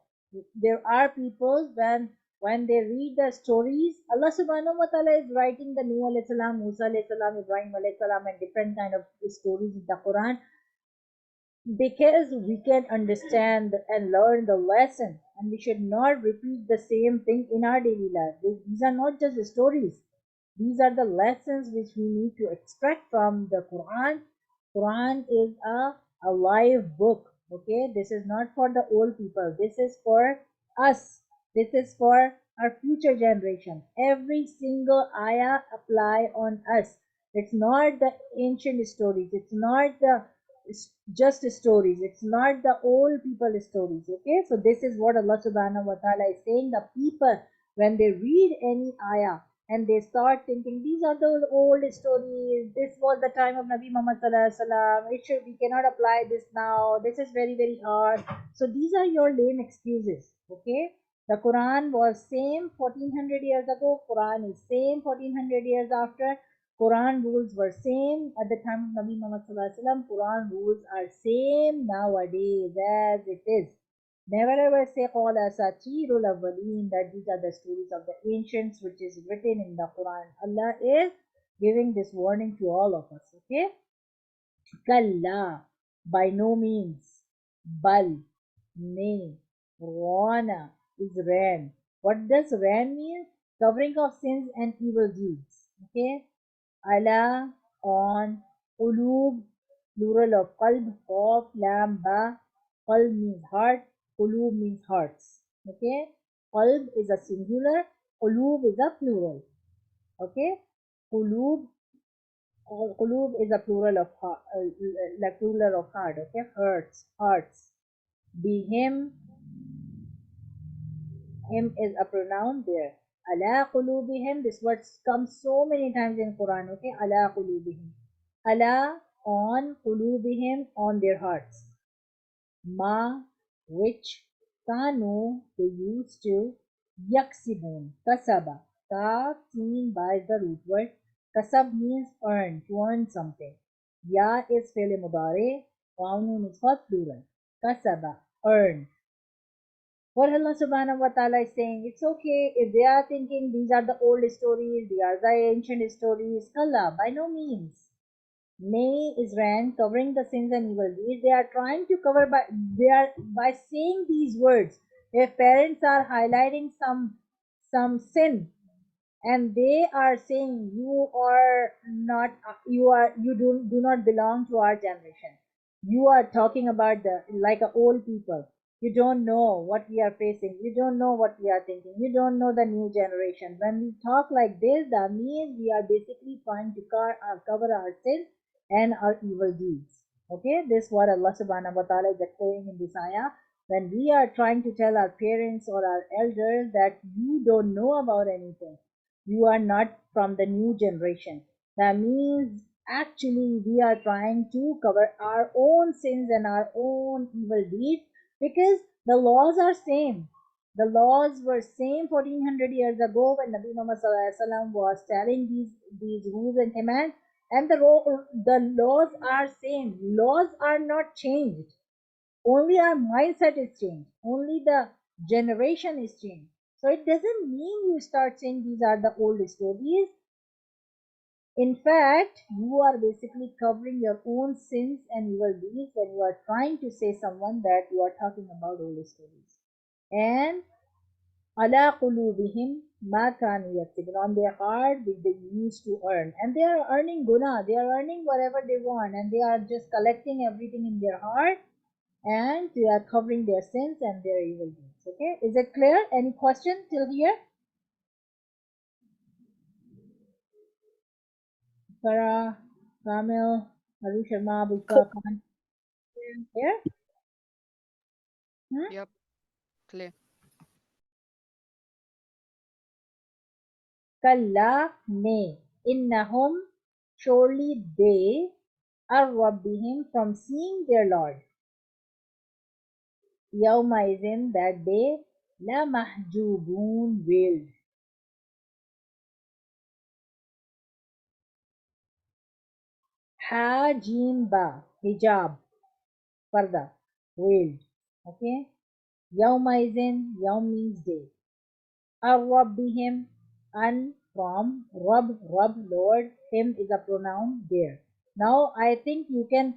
there are people when they read the stories, Allah subhanahu wa ta'ala is writing the Nuh alayhi salam, Musa alayhi salam, Ibrahim alayhi salam, and different kind of stories in the Quran, because we can understand and learn the lesson, and we should not repeat the same thing in our daily life. These are not just stories. These are the lessons which we need to extract from the Quran. Quran is a live book. Okay, this is not for the old people. This is for us. This is for our future generation. Every single ayah apply on us. It's not the ancient stories. It's not the just stories. It's not the old people stories. Okay, so this is what Allah subhanahu wa ta'ala is saying. The people, when they read any ayah and they start thinking these are the old stories, this was the time of Nabi Muhammad sallallahu alaihi wasallam, we cannot apply this now, this is very very hard. So these are your lame excuses. Okay, the Quran was same 1400 years ago, Quran is same 1400 years after. Quran rules were same at the time of Nabi Muhammad sallallahu alaihi wasallam. Quran rules are same nowadays as it is. Never ever say qala asatirul awwaleen, that these are the stories of the ancients which is written in the Quran. Allah is giving this warning to all of us. Okay? Kalla, by no means. Bal, nay, Rana is ran. What does ran mean? Covering of sins and evil deeds. Okay? Ala, on, ulub, plural of qalb, qaf, lam, ba. Qalb means heart, ulub means hearts. Okay? Qalb is a singular, ulub is a plural. Okay? Qulub, qulub is a plural of heart, like plural of heart. Okay? Hearts, hearts. Bihim, him is a pronoun there. Ala qulubihim, this word comes so many times in Quran. Okay? Ala qulubihim. Ala, on qulubihim, on their hearts. Ma, which, kanu, they used to, yaksibun, kasaba. Ka, seen by the root word. Kasab means earn, to earn something. Ya is fi'l mudari, Qaunun is for plural. Kasaba, earn. What Allah subhanahu wa ta'ala is saying, it's okay if they are thinking these are the old stories, they are the ancient stories. Kalla, by no means. Nay is ran, covering the sins and evil deeds. They are trying to cover by saying these words. If parents are highlighting some sin and they are saying you are not you do not belong to our generation, you are talking about the like a old people, you don't know what we are facing, you don't know what we are thinking, you don't know the new generation. When we talk like this, that means we are basically trying to cover our sins and our evil deeds. Okay, this is what Allah subhanahu wa ta'ala is explaining in this ayah. When we are trying to tell our parents or our elders that you don't know about anything, you are not from the new generation. That means actually we are trying to cover our own sins and our own evil deeds because the laws are same. The laws were same 1400 years ago when Nabi Muhammad was telling these rules and commands, and the laws are same. Laws are not changed. Only our mindset is changed. Only the generation is changed. So it doesn't mean you start saying these are the old stories. In fact, you are basically covering your own sins and evil deeds when you are trying to say someone that you are talking about old stories. And ala qulubihim ma kanu yaktubun, on their heart which they used to earn. And they are earning guna, they are earning whatever they want, and they are just collecting everything in their heart, and they are covering their sins and their evil deeds. Okay, is it clear? Any question till here? Farah, Kamil, Haru Sharma, Bushra Khan, here? Hmm? Yep, clear. Kalla, nay, innahum, surely they are rabbihim, from seeing their Lord. Yawma izin, that day, la mahjubun, veiled. Ha jim ba, hijab, parda, veiled. Okay. Yawma izin, yawm means day. Ar-Rabbihim, and from Rabb, Lord, him is a pronoun there. Now I think you can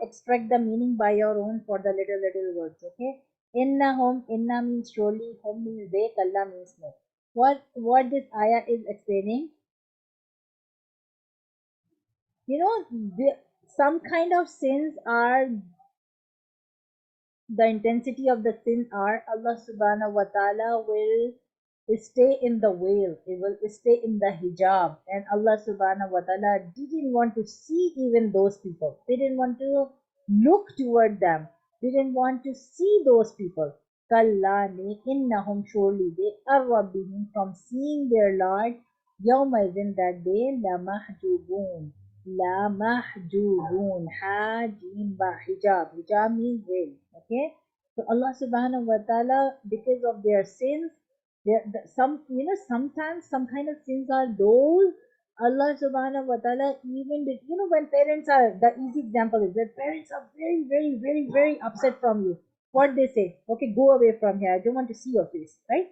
extract the meaning by your own for the little words. Okay. Innahum, inna means surely, hum means they, kalla means no. What this ayah is explaining, some kind of sins are, the intensity of the sin are, Allah subhanahu wa ta'ala will stay in the veil, it will stay in the hijab, and Allah subhanahu wa ta'ala didn't want to see even those people, didn't want to look toward them, didn't want to see those people. Kallani, innahum, surely they are rabbihim, from seeing their Lord, yawma in that day, la mahjubun, La mahjubun, ha jim ba, hijab. Hijab means veil. Okay. So Allah subhanahu wa ta'ala, because of their sins, sometimes some kind of sins are those Allah subhanahu wa ta'ala even did, when parents are, the easy example is that parents are very, very, very, very upset from you. What they say, okay, go away from here. I don't want to see your face, right?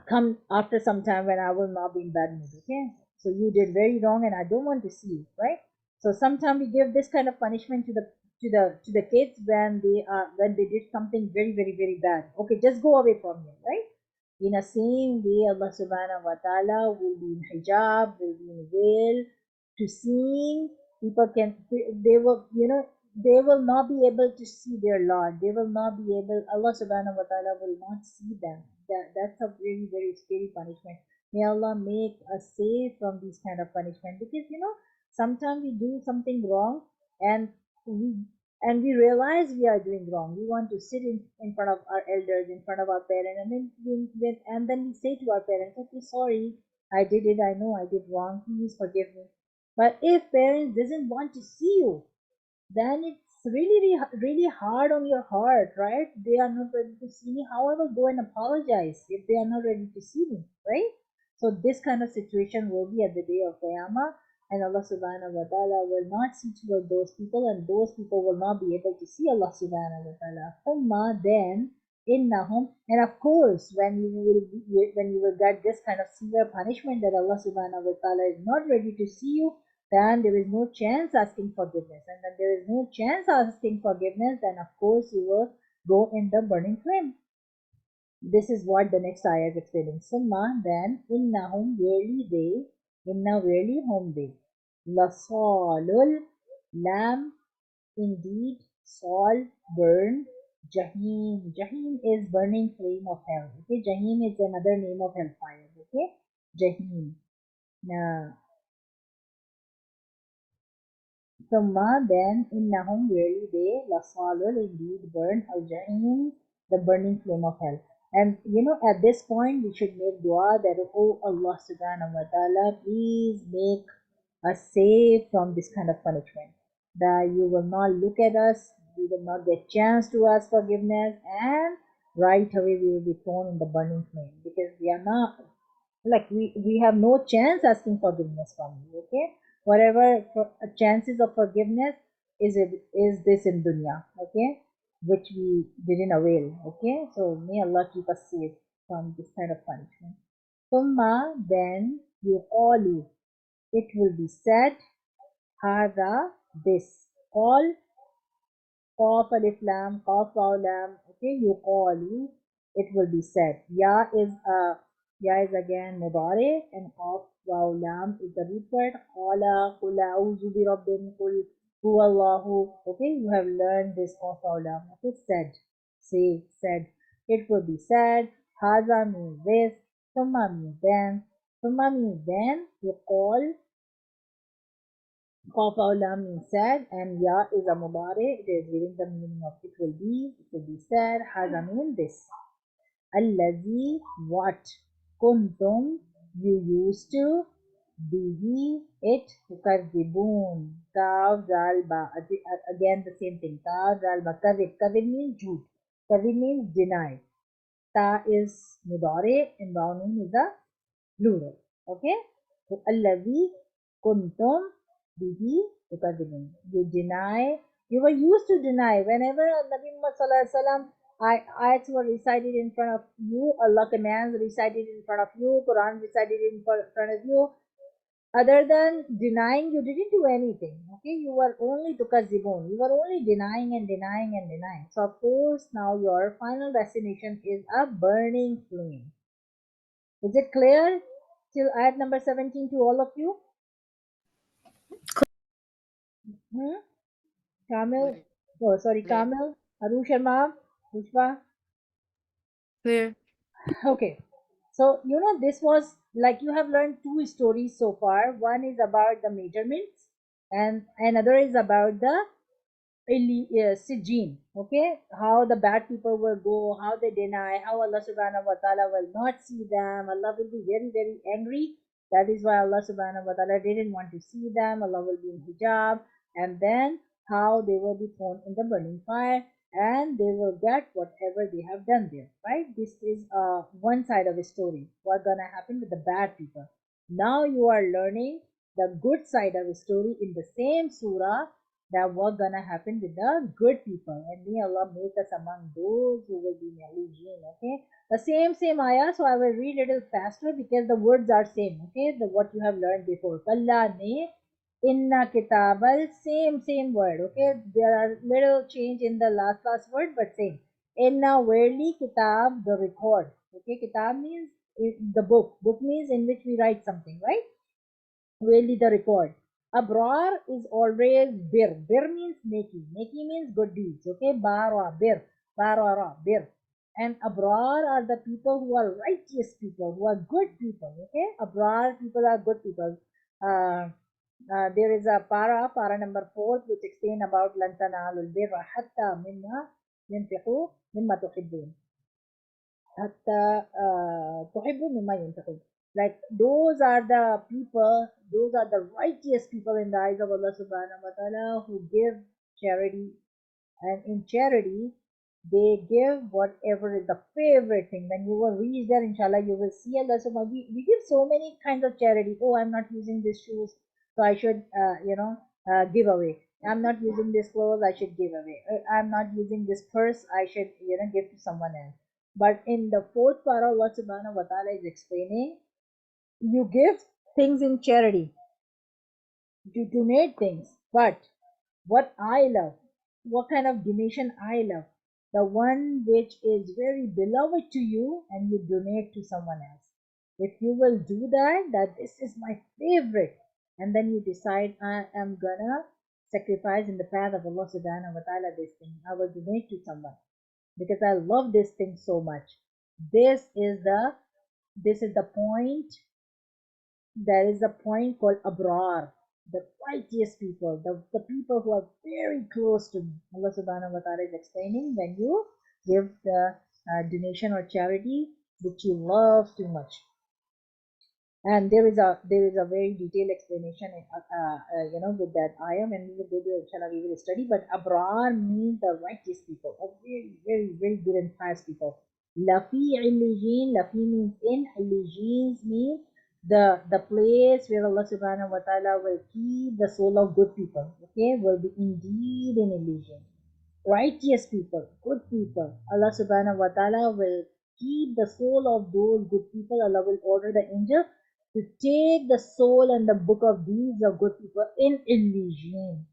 Come after some time when I will not be in bad mood. Okay, so you did very wrong and I don't want to see you, right? So sometimes we give this kind of punishment to the to the kids when they did something very bad. Okay, just go away from here, right? In the same way, Allah subhanahu wa ta'ala will be in hijab, will be in veil, to seeing people can, they will, they will not be able to see their Lord. They will not be able, Allah subhanahu wa ta'ala will not see them. That's a very scary punishment. May Allah make us safe from these kind of punishment, because sometimes we do something wrong, and we we realize we are doing wrong. We want to sit in front of our elders, in front of our parents, and then we say to our parents, okay, sorry, I did it, I know I did wrong, please forgive me. But if parents doesn't want to see you, then it's really hard on your heart, right? They are not ready to see me, how I will go and apologize if they are not ready to see me, right? So this kind of situation will be at the day of Qiyamah, and Allah subhanahu wa ta'ala will not see toward those people, and those people will not be able to see Allah subhanahu wa ta'ala. Then innahum, and of course when you will get this kind of severe punishment that Allah subhanahu wa ta'ala is not ready to see you, then there is no chance asking forgiveness. And then there is no chance asking forgiveness, then of course you will go in the burning flame. This is what the next ayah is explaining. Summa, then, innahum, really they, inna, really whom they, lasalul, lamb, indeed, sol, burn, jahim. Jahim is burning flame of hell. Okay, jahim is another name of hellfire. Okay, jahim. Now, Summa, then, innahum, really they, lasalul, indeed, burn, al jahim, the burning flame of hell. And at this point, we should make dua that, oh Allah subhanahu wa ta'ala, please make us safe from this kind of punishment. That you will not look at us, we will not get chance to ask forgiveness, and right away we will be thrown in the burning flame, because we are not, like, we have no chance asking forgiveness from you. Okay, whatever chances of forgiveness is this in dunya, okay, which we didn't avail. Okay, so may Allah keep us safe from this kind of punishment. Summa, then, you call, it will be said, hada, this, call, Qaf alif lam, qaf waw lam. Okay, you call, it will be said. Ya is again mudari, and qaf waw lam is the root word. Qala, qul a'udhu bi rabbin, qul huwallahu. Okay, you have learned this qaf waw lam. Okay, said, say, said. It will be said. Haza means this. Summa means then. Summa means then. You call. Qaf means said, and ya is a mudari. It is giving the meaning of it will be. It will be said. Haza means this. Allazi, what, kuntum, you used to, bihi, it, tukazibun. Kav, zal, ba. Again the same thing. Kav, zal, ba. Kavib. Kavib means jhoot. Kavib means deny. Ta is mudari, and ba is a plural. Okay, so allazi kuntum bihi tukadzibun. You deny, you were used to deny whenever Nabi Muhammad sallallahu alaihi wasallam ayats were recited in front of you, Allah commands recited in front of you, Quran recited in front of you. Other than denying, you didn't do anything. Okay, you were only tukadzibun. You were only denying and denying and denying. So of course now your final destination is a burning flame. Is it clear till ayat number 17 to all of you? Hmm? Kamil? Oh, sorry, Clear. Kamil, Haru Sharma, Pushpa. Clear. Okay, so this was like you have learned two stories so far. One is about the measurements, and another is about the Sijin. Okay, how the bad people will go, how they deny, how Allah subhanahu wa ta'ala will not see them. Allah will be very angry. That is why Allah subhanahu wa ta'ala didn't want to see them. Allah will be in hijab, and then how they will be thrown in the burning fire, and they will get whatever they have done there. Right? This is one side of the story. What's gonna happen with the bad people? Now you are learning the good side of the story in the same surah, that what gonna happen with the good people, and may Allah make us among those who will be Malijeen. Okay, the same ayah, so I will read a little faster because the words are same. Okay, the what you have learned before. Kalla ne Inna kitabal, same word. Okay, there are little change in the last word, but same. Inna verily kitab, the record. Okay, kitab means the book. Book means in which we write something, right? Really the record. Abrar is always bir. Bir means neki. Neki means good deeds. Okay, bara, bir, barara, bir. And abrar are the people who are righteous people, who are good people. Okay, abrar people are good people. Uh, there is a para number 4, which explain about lan tanalul birra hatta mimma yunfiqu mimma tuhibbun. Hatta tuhibbu mimma yunfiqun. Like those are the people, those are the righteous people in the eyes of Allah subhanahu wa ta'ala who give charity, and in charity they give whatever is the favorite thing. When you will reach there, inshallah, you will see Allah subhanahu. We give so many kinds of charity. Oh, I'm not using these shoes, so I should give away. I'm not using this clothes, I should give away. I'm not using this purse, I should give to someone else. But in the fourth para, Allah subhanahu wa ta'ala is explaining, you give things in charity, you donate things, but what I love, what kind of donation I love, the one which is very beloved to you and you donate to someone else. If you will do that, that this is my favorite, and then you decide I am gonna sacrifice in the path of Allah subhanahu wa ta'ala this thing, I will donate to someone because I love this thing so much. This is the point. There is a point called abrar, the righteous people, the people who are very close to Allah subhanahu wa ta'ala is explaining when you give the donation or charity which you love too much. And there is a very detailed explanation with that ayah, and we will go to inshallah we will study. But abrar means the righteous people, a very good and pious people. Lafi illijin, lafi means in, illijin means the place where Allah subhanahu wa ta'ala will keep the soul of good people. Okay, will be indeed in illusion. Righteous people, good people, Allah subhanahu wa ta'ala will keep the soul of those good people. Allah will order the angel to take the soul and the book of deeds of good people in illusion.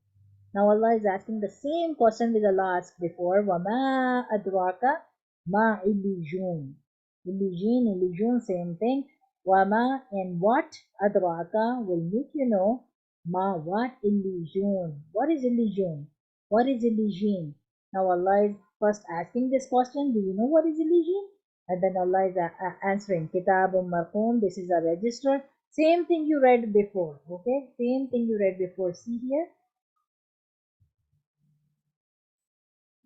Now Allah is asking the same question which Allah asked before. Wama adraka ma illusion. Illusion, same thing. Wama, and what adraka will make you know. Ma, what illusion. What is illusion? What is illusion? Now Allah is first asking this question. Do you know what is illusion? And then Allah is answering. Kitabum marqum. This is a register. Same thing you read before. Okay. Same thing you read before. See here.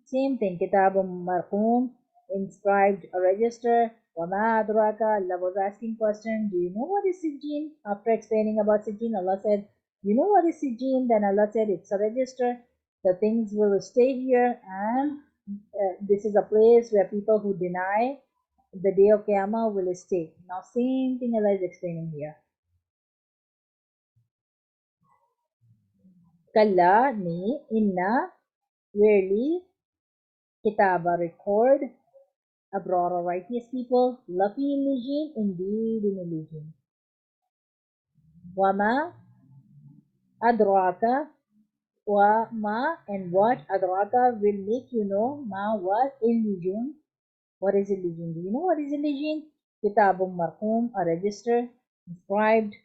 Same thing, Kitabum Marhum, inscribed a register. Wama adraka, Allah was asking question, do you know what is Sijjin? After explaining about Sijjin, Allah said, you know what is Sijjin? Then Allah said, it's a register. The things will stay here, and this is a place where people who deny the day of Qiyamah will stay. Now, same thing Allah is explaining here. Kalla, ni, inna, really, kitaba, record, abrar, righteous people, lafi illusion, indeed in illusion. Wama adraka, wa ma, and what adraka will make you know, ma, what illusion. What is illusion? Do you know what is illusion? Kitabum marhum, a register inscribed.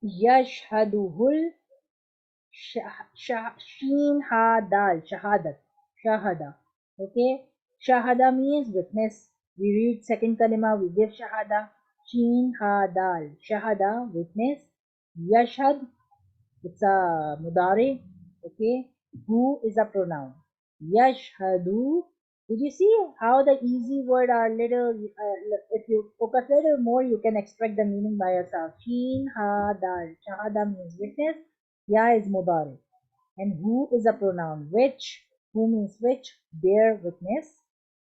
Yashhaduhul Sheen ha dal, shahadat, shahada. Okay, shahada means witness. We read second kalima, we give shahada. Sheen ha dal, shahada, witness. Yashhad, it's a mudari. Okay, who is a pronoun. Yashhadu. Did you see how the easy word are little? If you focus a little more, you can extract the meaning by yourself. Sheen ha dal, shahada means witness. Ya is mudari. And who is a pronoun? Which? Who means which? Bear witness.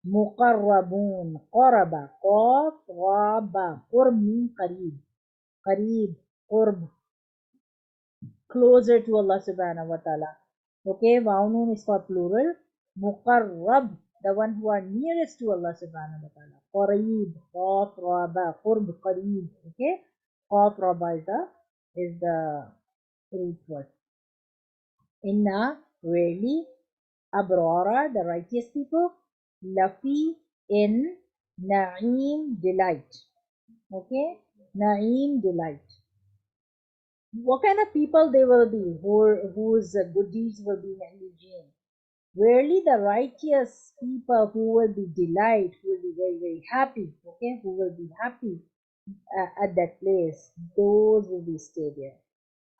Muqarrabun. Qaraba. Qaf. Raba. Qurb means qareeb. Qareeb. Qurb. Closer to Allah subhanahu wa ta'ala. Okay, Waunun is for plural. Muqarrab. the one who are nearest to Allah subhanahu wa ta'ala. Qareeb, Qaf, Raba, Qurb, Qareeb. Okay, Qaf, Raba is the root word. Inna, really, Abrara, the righteous people, Lafi, in, Na'im, delight. Okay, Na'im, delight. What kind of people they will be, whose good deeds will be in. Verily the righteous people who will be delight, who will be very, very happy, okay, who will be happy at that place, those will be stay there.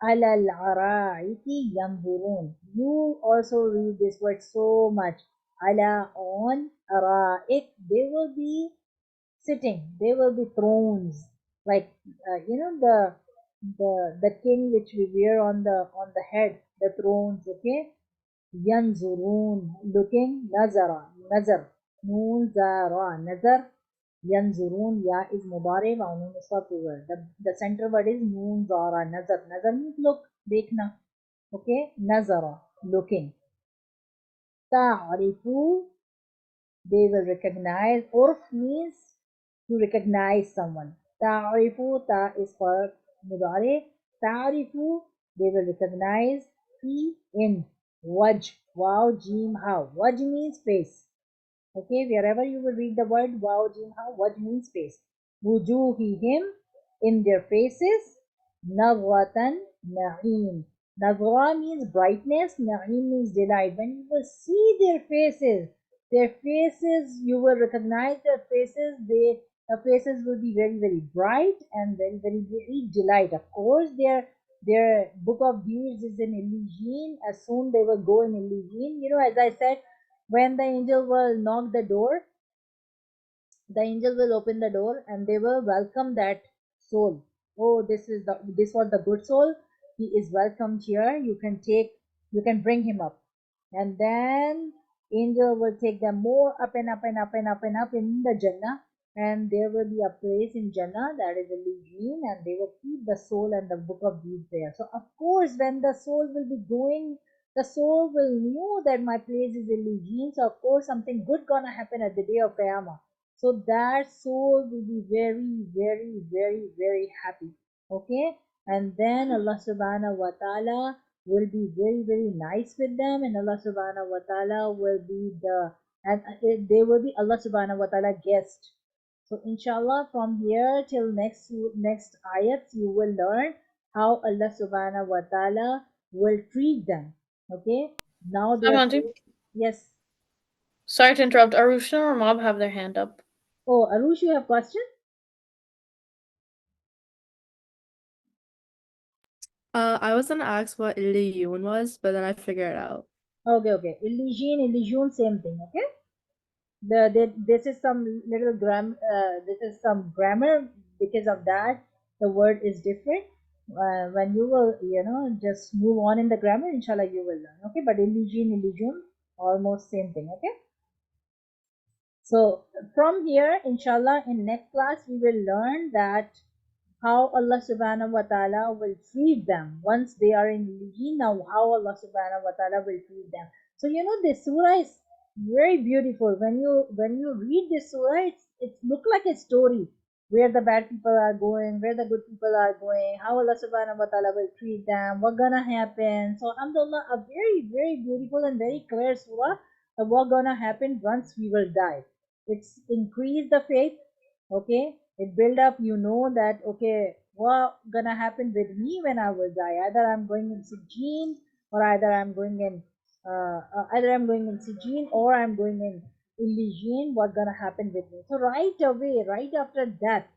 Alal araiki yamburun. You also read this word so much. Ala on araik. They will be sitting. They will be thrones. Like the king which we wear on the head, the thrones. Okay. Yanzurun. Looking. Nazara. Nazar. Noon zara. Nazar. Yanzurun. Ya is mudare wa noon is for plural. The center word is noon zara. Nazar. Nazar means look. Dekhna. Okay. Nazara. Looking. Ta'arifu. They will recognize. Urf means to recognize someone. Ta'arifu, ta is for mudare. Ta'arifu, they will recognize. Fi, in. Waj, wow, jim, how. Waj means face. Okay, wherever you will read the word wow, jim, how, waj means face. Wujuhihim, in their faces. Nawatan, na'im. Nawra means brightness, na'im means delight. When you will see their faces, you will recognize their faces. The faces will be very, very bright and very, very, very delight. Of course, their book of deeds is in Illusion. As soon they will go in Illusion. You know, as I said, when the angel will knock the angel will open the door and they will welcome that soul. Oh, this was the good soul. He is welcomed here. You can bring him up. And then angel will take them more up and up and up and up and up in the Jannah. And there will be a place in Jannah that is a Lijeen, and they will keep the soul and the book of deeds there. So of course when the soul will be going, the soul will know that my place is in Lijeen. So of course something good gonna happen at the day of Qiyamah. So that soul will be very, very, very, very happy. Okay, and then Allah subhanahu wa ta'ala will be very, very nice with them, and Allah subhanahu wa ta'ala will be they will be Allah subhanahu wa ta'ala guest. So inshallah from here till next ayats you will learn how Allah subhanahu wa ta'ala will treat them. Okay, now they are Auntie. yes. Sorry to interrupt. Arushna or Mob have their hand up. Oh, Arush, you have question? I was gonna ask what Illiyun was, but then I figured it out. Okay. Illusion, same thing. Okay. This is some little this is some grammar. Because of that, the word is different. When you will, just move on in the grammar, inshallah, you will learn. Okay. But illusion, almost same thing. Okay. So from here, inshallah, in next class, we will learn that how Allah subhanahu wa ta'ala will treat them once they are in religion. Now, how Allah subhanahu wa ta'ala will treat them. So, this surah is very beautiful. When you read this surah, it look like a story where the bad people are going, where the good people are going, how Allah subhanahu wa ta'ala will treat them, what gonna happen. So, alhamdulillah, a very, very beautiful and very clear surah of what gonna happen once we will die. It's increase the faith. Okay, it build up, that okay, what gonna happen with me when I will die? Either I'm going in Sijin, or either I'm going in Sijin, or I'm going in Illusion. What gonna happen with me? So right away, right after death,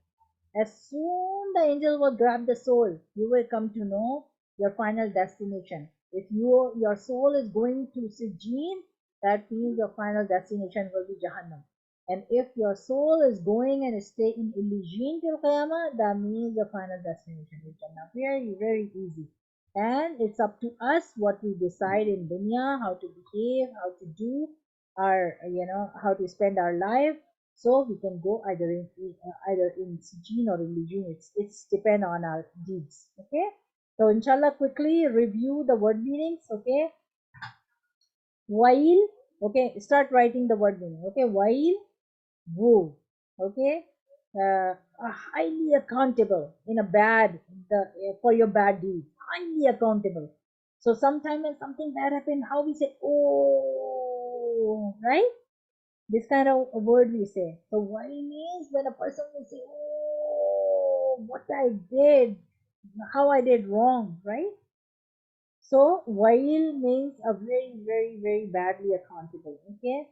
as soon the angel will grab the soul, you will come to know your final destination. If your soul is going to Sijin, that means your final destination will be Jahannam. And if your soul is going and stay in Illusion till Qiyamah, that means your final destination is Jannah. Very, very easy. And it's up to us what we decide in dunya, how to behave, how to do how to spend our life. So we can go either in Sijin or in Lijin. It's depend on our deeds. Okay. So inshallah, quickly review the word meanings. Okay. While, Okay, start writing the word meaning. Okay, while, woo. Okay, highly accountable in a bad, for your bad deeds. Highly accountable. So sometimes when something bad happens, how we say, oh, right? This kind of a word we say. So while means when a person will say, oh, what I did, how I did wrong, right? So while means a very, very, very badly accountable. Okay.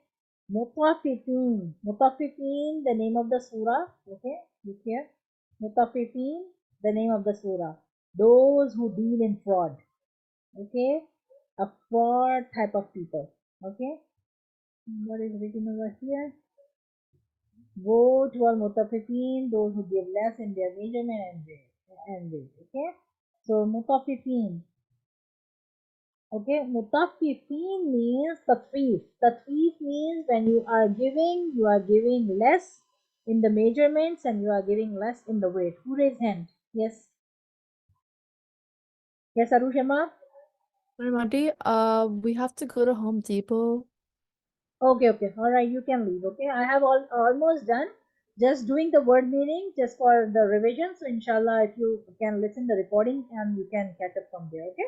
Mutafifeen. Mutafifeen, the name of the surah. Okay. Look here. Mutafifeen, the name of the surah. Those who deal in fraud. Okay. A fraud type of people. Okay. What is written over here? Woe to all mutafifeen, those who give less in their measurement and weight. Okay. So mutafifeen. Okay, mutaffifin means tatfif. Tatfif means when you are giving less in the measurements and you are giving less in the weight. Who raised hand? Yes. Yes, Arushama? Auntie, we have to go to Home Depot. Okay, okay. All right, you can leave. Okay, I have almost done. Just doing the word meaning just for the revision. So, inshallah, if you can listen the recording and you can catch up from there. Okay.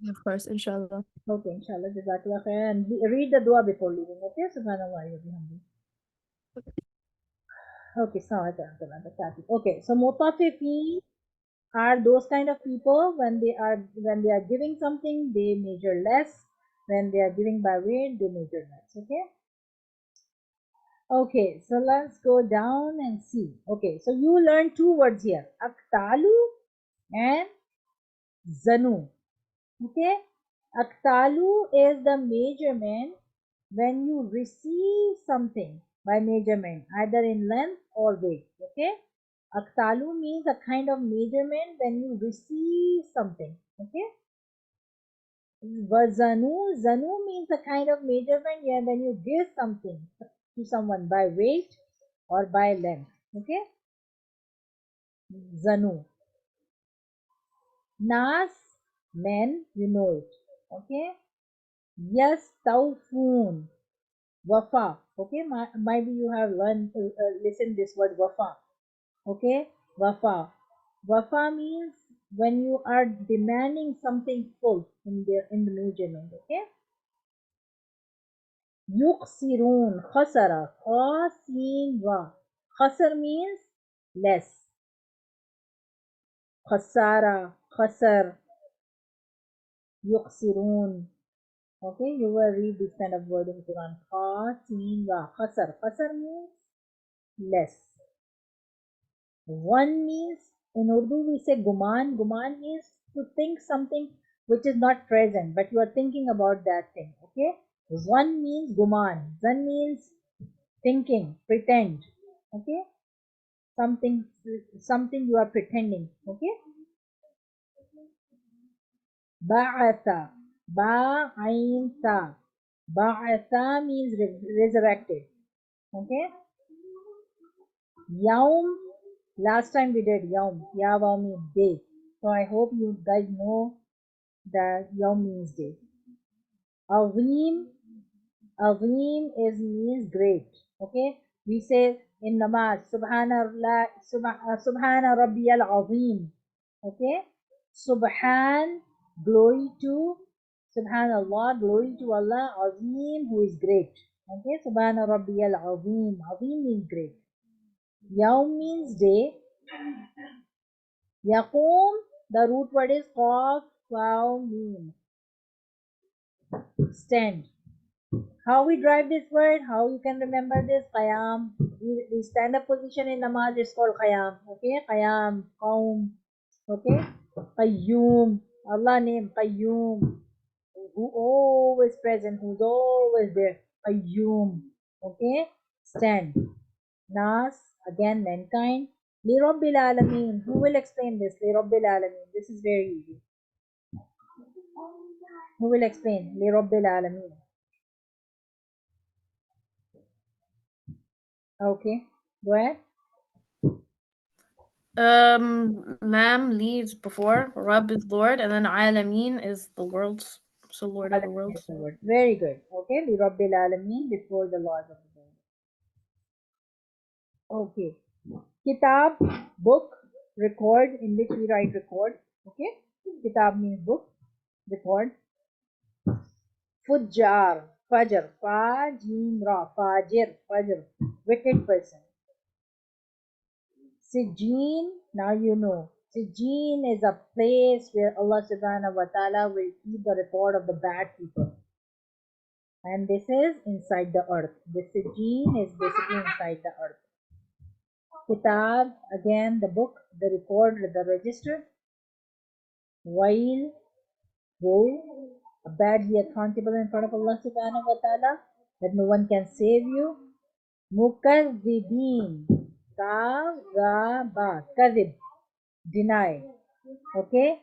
Of course, inshallah. Okay, inshallah. Jazakallah khair. And read the dua before leaving. Okay. Subhanallah wa bihamdi. Okay, okay, so mutaffifin are those kind of people when they are giving something they measure less. When they are giving by weight they measure less. Okay. Okay, so let's go down and see. Okay, so you learn two words here, aktalu and zanu. Okay, aktalu is the measurement when you receive something by measurement, either in length or weight. Okay, aktalu means a kind of measurement when you receive something. Okay, zanu means a kind of measurement when you give something to someone by weight or by length. Okay, zanu. Nas, men, you know it. Okay, yes, tawfoon, wafa. Okay, maybe you have learned listen this word wafa. Okay, wafa. Wafa means when you are demanding something full in the measurement. Okay, yuqsirun, khasara, khasin wa. Khasar means less. Khasara, khasar, yuqsirun. Okay, you will read this kind of word in Quran. Khasin wa. Khasar. Khasar means less. One means, in Urdu we say guman. Guman means to think something which is not present, but you are thinking about that thing. Okay. One means guman. Zan means thinking, pretend. Okay. Something, something you are pretending. Okay. Ba'atha. Ba'ainta. Ba'atha means resurrected. Okay. Yaum, last time we did Yaum. Yawa means day. So I hope you guys know that Yaum means day. Azim, Azim is means great. Okay. We say in namaz, Subhanallah, Subhana Rabbiyal Azim. Okay. Subhan, glory to Subhanallah, glory to Allah, Azim, who is great. Okay. Subhana Rabbiyal Azim. Azim means great. Yaum means day. Yaqum, the root word is qaf, waw, mim. Stand. How we drive this word? How you can remember this? Qiyam. The stand up position in namaz is called qiyam. Okay? Qiyam, qaum. Okay? Qayyum. Allah name Qayyum. Who always present, who's always there. Qayyum. Okay? Stand. Nas, again mankind. Li Rabbil Alameen. Who will explain this? Li Rabbil Alameen. This is very easy. Who will explain? Li Rabbil Alameen. Okay, go ahead. Lam leads before, Rab is Lord, and then Alameen is the worlds. So Lord of the Alamin is worlds. the word. Very good. Okay, li Rabbil Alameen, before the laws of the world. Okay. Kitab, book, record, in which we write record. Okay. Kitab means book, record. Fujjar, Fajr, Fajim Ra, Fajr, Fajr, wicked person. Sijin, now you know. Sijin is a place where Allah subhanahu wa ta'ala will keep the record of the bad people. And this is inside the earth. The Sijin is basically inside the earth. Kitab, again the book, the record, the register. While, woe, badly accountable in front of Allah subhanahu wa ta'ala, that no one can save you. Mukazzibin, kazaba, kazib, deny. Okay,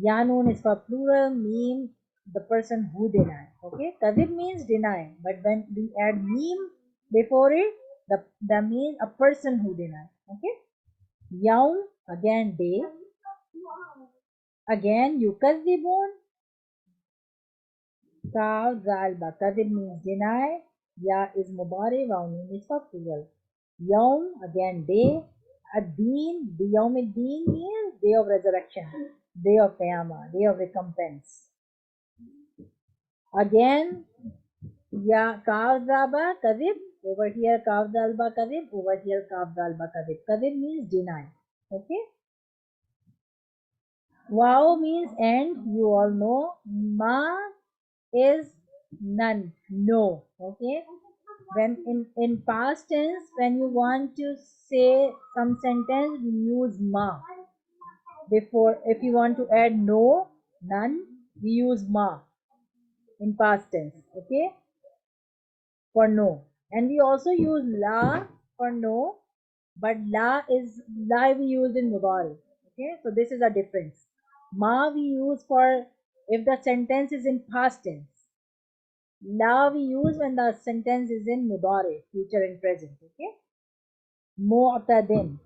Yanun is for plural, mean the person who deny. Okay, kazib means deny, but when we add meme before it, the means a person who deny. Okay, Yaum, again day, again yukazzibun, Kaf, Zal, Ba. Kadhib means deny. Ya is Mudari. Waw is for plural. Yawm, again day. Ad-Deen, the Yawm ad-Deen means day of resurrection, day of Qiyamah, day of recompense. Again, Ya Kaf, Zaba, Kadhib. Over here, Kaf, Zal, Ba, Kadhib. Over here, Kaf, Zal, Ba, Kadhib. Kadhib means deny. Okay. Wow means end. You all know. Ma is none, no. Okay, when in past tense, when you want to say some sentence, we use ma. Before, if you want to add no, none, we use ma in past tense. Okay, for no. And we also use la for no, but la we use in mudari. Okay, so this is a difference. Ma we use for if the sentence is in past tense. La we use when the sentence is in mudari, future and present. Okay. Mu'tadin.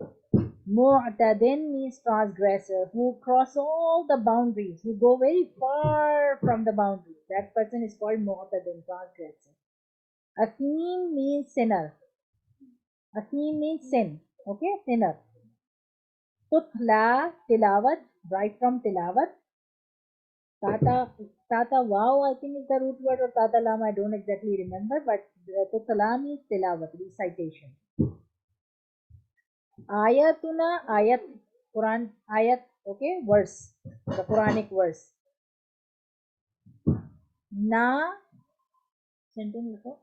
Mu'tadin means transgressor, who cross all the boundaries, who go very far from the boundaries. That person is called mu'tadin, transgressor. Athim means sinner. Athim means sin. Okay, sinner. Tutla, tilawat, right from tilawat. Tata wow, I think is the root word, or Tata lam, I don't exactly remember, but Tutla means tilawat, recitation. Ayatuna, ayat, Quran, ayat, okay, verse, the Quranic verse. Na, sentence लिखो.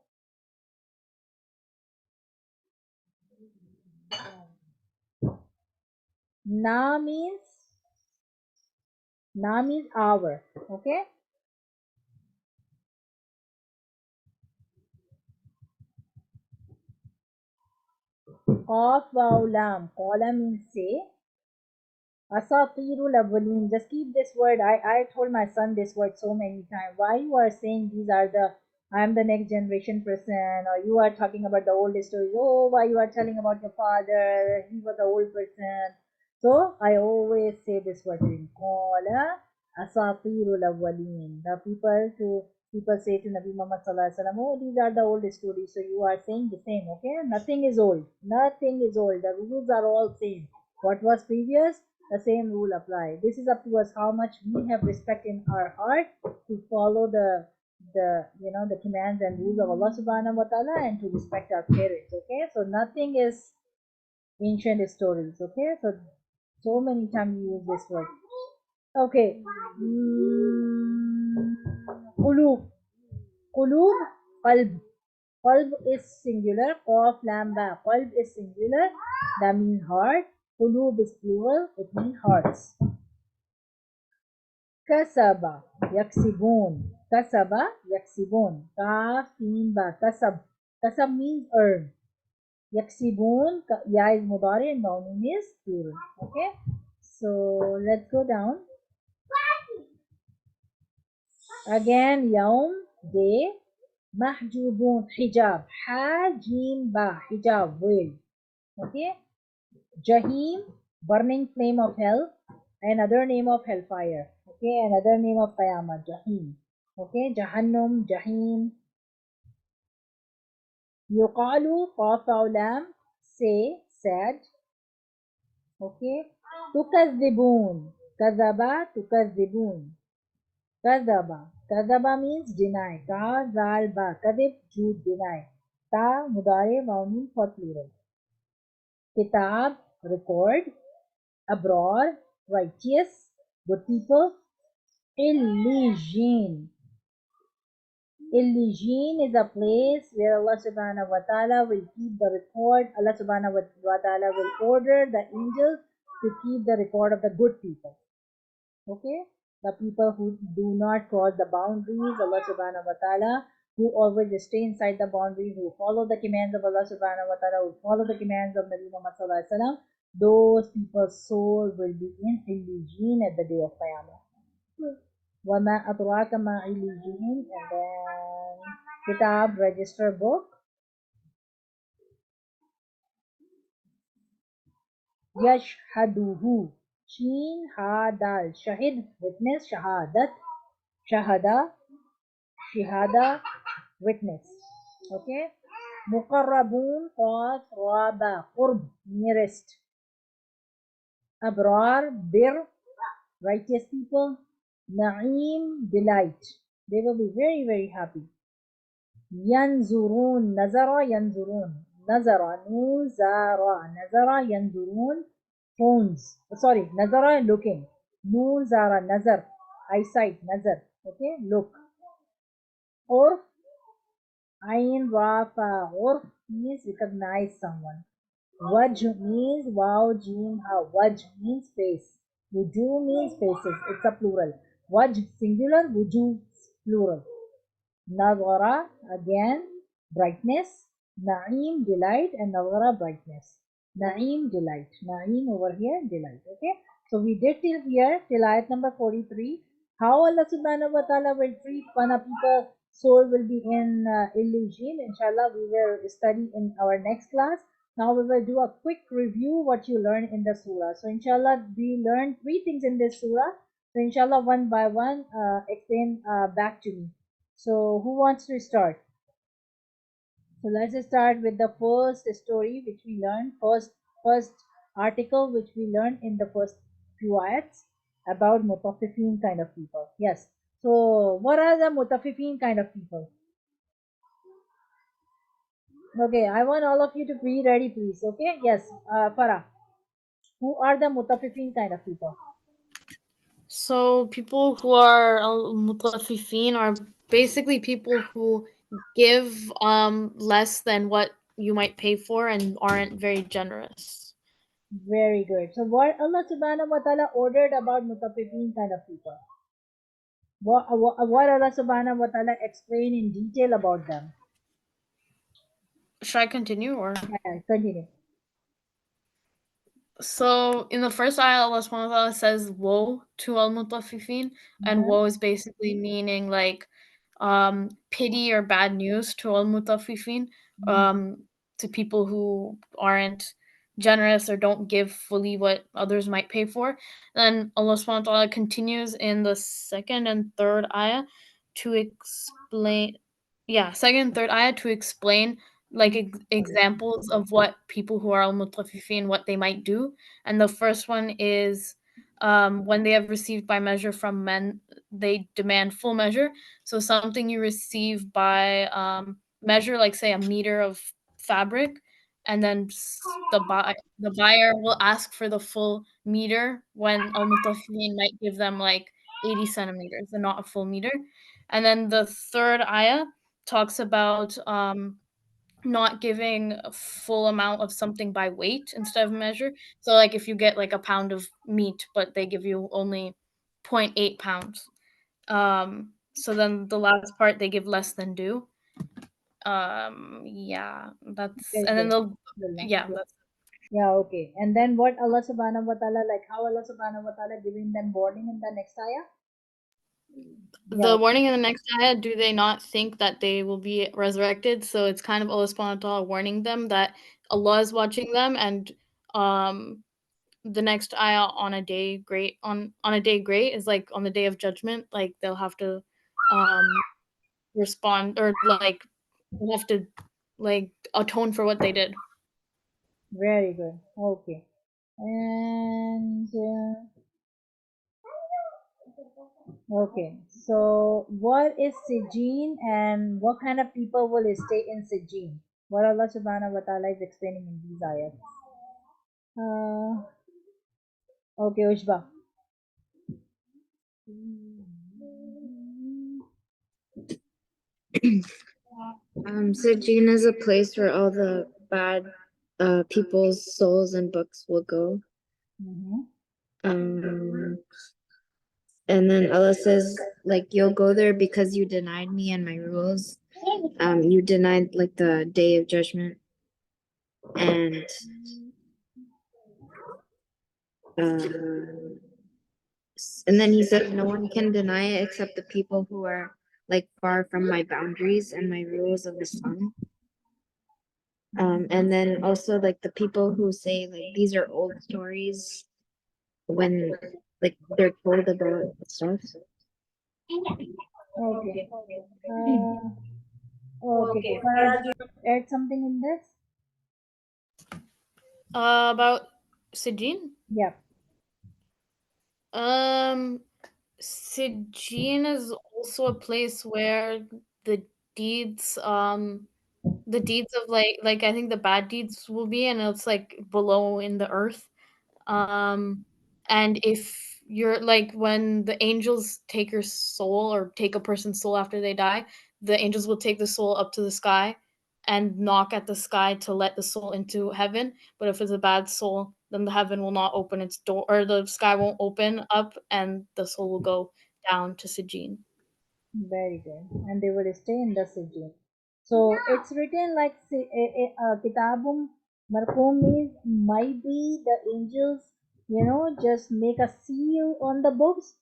Na means hour, okay. Qaf waw lam, qala means say. Asatirul awwalin. Just keep this word. I told my son this word so many times. Why you are saying these are the I am the next generation person, or you are talking about the old stories. Oh, why you are telling about your father? He was the old person. So I always say this word to him. Qala asatirul awwalin. The people say to Nabi Muhammad sallallahu alaihi wasallam, oh, these are the old stories. So you are saying the same, okay? Nothing is old. Nothing is old. The rules are all same. What was previous, the same rule apply. This is up to us how much we have respect in our heart to follow the commands and rules of Allah subhanahu wa ta'ala, and to respect our parents. Okay, so nothing is ancient stories. Okay, so many times we use this word. Okay, qulub, qulub, qalb. Qalb is singular. Qaf lam ba. Qalb is singular. That means heart. Qulub is plural. It means hearts. Kasaba, yaksibun. Kasaba, yaksibun. Kaf, mim, ba. Kasab. Kasab means earn. Yaksibun, ya is mudari and noun is plural. Okay. So let's go down. Again, yaum, day. Mahjubun, hijab. Ha, jim, ba. Hijab, veil. Okay. Jahim, burning flame of hell. Another name of hellfire. Okay, another name of Qiyamah, Jahim. Okay, Jahannam, Jahim. Yuqalu, qaf aw lam, say, said. Okay, tukazibun, kazaba, tukazibun. Kazaba. Kazaba means deny. Ka, zal, ba. Kadib, jhoot, deny. Ta, mudare, noun for plural. Kitab, record. Abrar, righteous, good people. Illijin. Illijin is a place where Allah subhanahu wa ta'ala will keep the record. Allah subhanahu wa ta'ala will order the angels to keep the record of the good people. Okay, the people who do not cross the boundaries, Allah subhanahu wa ta'ala, who always stay inside the boundaries, who follow the commands of Allah subhanahu wa ta'ala, who follow the commands of Nabi Muhammad sallallahu alaihi wasallam, those people's soul will be in Illijin at the day of Qiyamah. وَمَا أَدْرَاكَ مَا عِلِّيِّينَ, and then Kitab, register book. Yashhaduhu, Sheen, Ha, Dal, Shahid, witness, Shahadat, Shahada, Shihada, witness. Okay. Muqarrabun, Qaf, Raba, Qurb, nearest. Abrar, Bir, righteous people. Na'im, delight. They will be very, very happy. Yanzurun, Nazara, Yanzurun. Nazara, Nuzara, Nazara, Yanzurun. Phones. Sorry, Nazara, looking. Nuzara, Nazar, eyesight, Nazar. Okay, look. Urf, Ain Rafa, Urf means recognize someone. Wajh means wow, jim, ha. Wajh means face. Wujuh means faces. It's a plural. Wajh singular, wujuh plural. Nadhara, again, brightness. Na'im, delight, and Nadhara, brightness. Na'im, delight. Na'im over here, delight. Okay. So we did till here, till ayat number 43. How Allah subhanahu wa ta'ala will treat when a people's soul will be in illusion. Inshallah, we will study in our next class. Now we will do a quick review what you learned in the surah. So inshallah, we learned three things in this surah. So inshallah, one by one, explain back to me. So who wants to start? So let's start with the first story which we learned, first article which we learned in the first few ayats about Mutafifeen kind of people. Yes. So what are the Mutafifeen kind of people? Okay, I want all of you to be ready, please. Okay. Yes. Farah. Who are the Mutafifeen kind of people? So people who are mutafifin are basically people who give less than what you might pay for and aren't very generous. Very good. So what Allah subhanahu wa ta'ala ordered about Mutafifeen kind of people? What Allah subhanahu wa ta'ala explain in detail about them? Should I continue or? Yeah, continue. So in the first ayah, Allah subhanahu wa ta'ala says woe to al mutafifin, and Mhm. woe is basically meaning like pity or bad news to al mutafifin, Mhm. to people who aren't generous or don't give fully what others might pay for. Then Allah subhanahu wa ta'ala continues in the second and third ayah to explain, second and third ayah to explain like examples of what people who are al-mutaffifin, what they might do. And the first one is when they have received by measure from men, they demand full measure. So something you receive by measure, like say a meter of fabric, and then the buyer will ask for the full meter when al-mutaffifin might give them like 80 centimeters and not a full meter. And then the third ayah talks about not giving a full amount of something by weight instead of measure. So like if you get like a pound of meat, but they give you only zero point 0.8 pounds. So then the last part they give less than due. Yeah, that's Okay, and then good. they'll Alhamdulillah. yeah, Yeah. that's Yeah, okay. And then what Allah subhanahu wa ta'ala, like how Allah subhanahu wa ta'ala giving them warning in the next ayah? Yeah, the warning in the next ayah, do they not think that they will be resurrected? So it's kind of Allah subhanahu wa ta'ala warning them that Allah is watching them and um the next ayah on a day great is like on the day of judgment, like they'll have to respond or like have to like atone for what they did. Very good. Okay. And okay. So what is Sijin and what kind of people will stay in Sijin? What Allah subhanahu wa ta'ala is explaining in these ayats. Okay, Ushba. Sijin is a place where all the bad people's souls and books will go. Mm-hmm. And then Allah says, like, you'll go there because you denied me and my rules. You denied like the day of judgment. And uh, and then he says, no one can deny it except the people who are like far from my boundaries and my rules of Islam. And then also like the people who say like these are old stories when like they're told about stuff. Okay. Okay. Farah, do you want to add something in this? About Sijin? Yeah. Sijin is also a place where the deeds the deeds of like I think the bad deeds will be, and it's like below in the earth. Um, and if you're like when the angels take your soul or take a person's soul after they die, the angels will take the soul up to the sky and knock at the sky to let the soul into heaven. But if it's a bad soul, then the heaven will not open its door, or the sky won't open up, and the soul will go down to Sijin. Very good. And they will stay in the Sijin. So it's written like Kitabum Marhum means might be the angels, just make a seal on the books,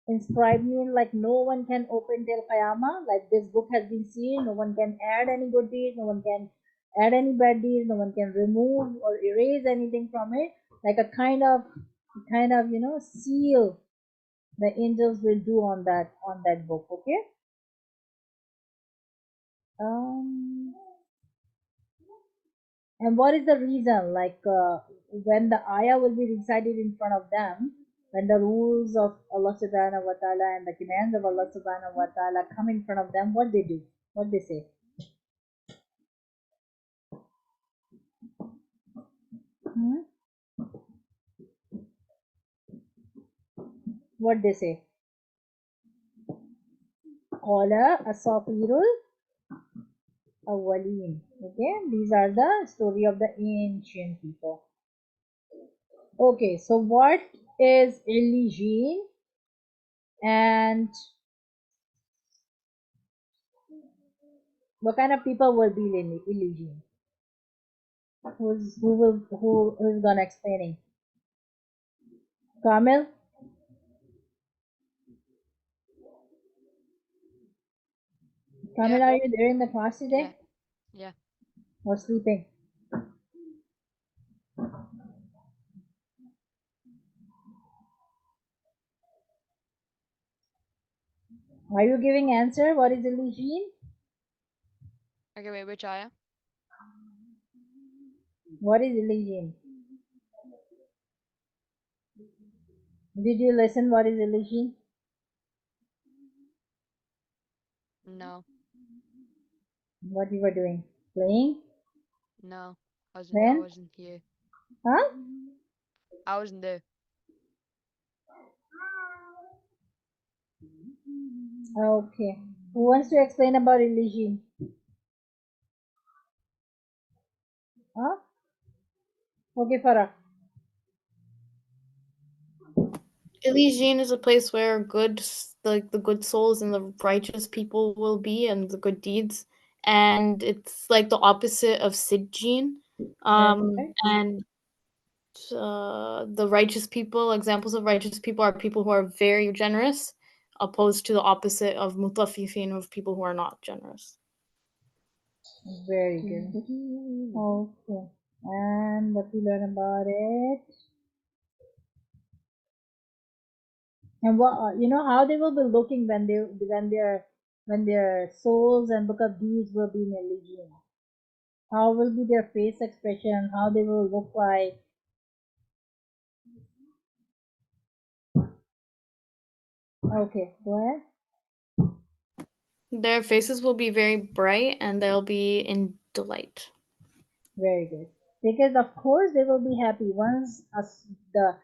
inscribe me like no one can open till Qiyamah. Like this book has been sealed, no one can add any good deeds, no one can add any bad deeds, no one can remove or erase anything from it. Like a kind of seal the angels will do on that book. Okay. Um, and what is the reason? Like when the ayah will be recited in front of them, when the rules of Allah subhanahu wa ta'ala and the commands of Allah subhanahu wa ta'ala come in front of them, what they do? What they say? Hmm? What they say? Qala asatirul awwaleen. Okay, these are the story of the ancient people. Okay, so what is Illijin and what kind of people will be Illijin? Who's gonna explaining? Kamil? Yeah, Kamil, are you there in the class yeah, today? yeah. Or sleeping? Are you giving answer? What is Illijin? Okay, wait, which ayah? What is Illijin? Did you listen what is Illijin? No, What you were doing? Playing? no. I When? wasn't here. Huh? I wasn't there. Okay. Who wants to explain about Illijin? Huh? Okay, Farah. Elysian is a place where like the good souls and the righteous people will be, and the good deeds, and it's like the opposite of Sijin. Very good. And the righteous people, examples of righteous people, are people who are very generous, opposed to the opposite of Mutafifeen, of people who are not generous. Very good. Okay. And what we learn about it? And what you know how they will be looking when their souls and book of deeds will be in Elysium. How will be their face expression? How they will look like? Okay, go ahead. Their faces will be very bright and they'll be in delight. Very good. Because of course they will be happy once the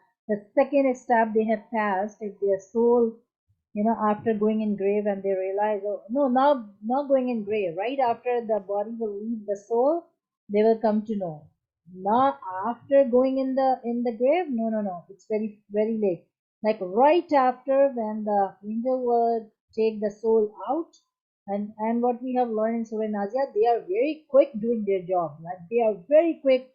second step they have passed. If their soul, after going in grave and they realize, oh no, now not going in grave. Right after the body will leave the soul, they will come to know. Not after going in the grave. No, no, no. It's very very late. Like right after when the angel will take the soul out, and what we have learned in Surah Nazia, they are very quick doing their job. Like they are very quick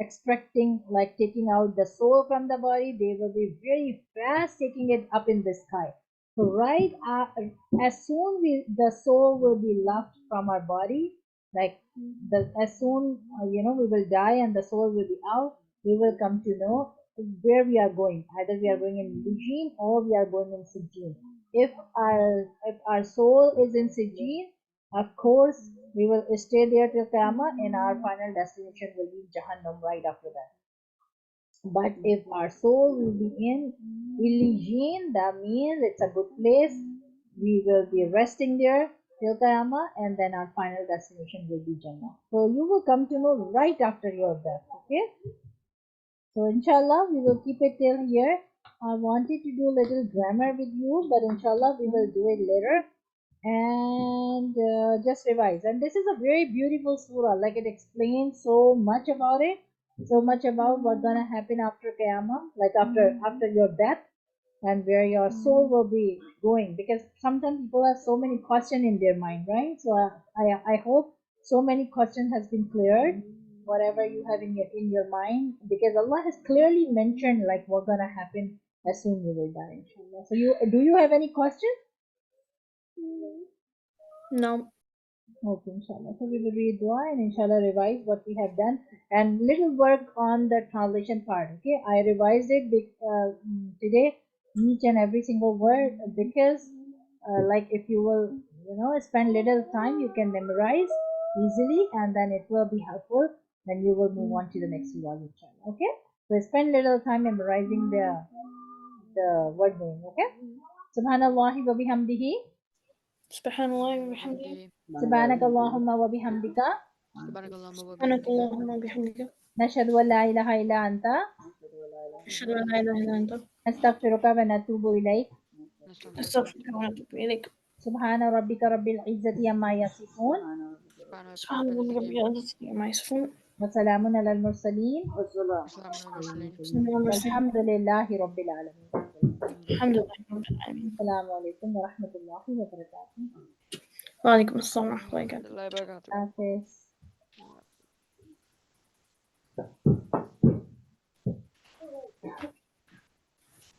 extracting, like taking out the soul from the body. They will be very fast taking it up in the sky. So as soon the soul will be left from our body, like as soon we will die and the soul will be out, we will come to know where we are going. Either we are going in Lijin or we are going in Sijin. If our soul is in Sijin, of course we will stay there till Qiyamah, and our final destination will be Jahannam right after that. But if our soul will be in Illijin, that means it's a good place. We will be resting there till Qiyamah, and then our final destination will be Jannah. So you will come to know right after your death, okay? So inshallah, we will keep it till here. I wanted to do a little grammar with you, but inshallah, we will do it later. And just revise. And this is a very beautiful surah. Like it explains so much about it, so much about what's gonna happen after Qiyamah, like after your death, and where your soul will be going. Because sometimes people have so many questions in their mind, right? So I hope so many questions has been cleared, whatever you have in your mind, because Allah has clearly mentioned like what's gonna happen as soon you will die, inshallah. So do you have any questions? No. Okay, inshallah. So we will read dua and inshallah revise what we have done and little work on the translation part. Okay, I revised it today, each and every single word, because like if you will, spend little time, you can memorize easily, and then it will be helpful. Then you will move on to the next surah, inshallah. Okay, so spend little time memorizing the word name. Okay, Subhanallah wa bihamdihi. Subhanallah wa bihamdihi. سبحانك اللهم وبحمدك Subhanakallahumma wa سبحانك bihamdika. اللهم وبحمدك نشهد أن لا إله إلا أنت أشهد أن لا إله إلا أنت نستغفرك ونتوب إليك Nastaghfiruka wa أستغفرك natubu ilayk. وأتوب إليك. سبحان ربك رب العزة عما يصفون Subhana rabbika سبحان rabbil الله izzati رب العزة عما يصفون وسلام على المرسلين wa salamun alal mursalin. وسلام على المرسلين. والحمد لله رب العالمين. Alhamdulillah. الحمد لله رب العالمين. السلام عليكم ورحمة الله وبركاته. وعليكم السلام ورحمة الله وبركاته. Warahmatullahi wabarakatuh. حافظ.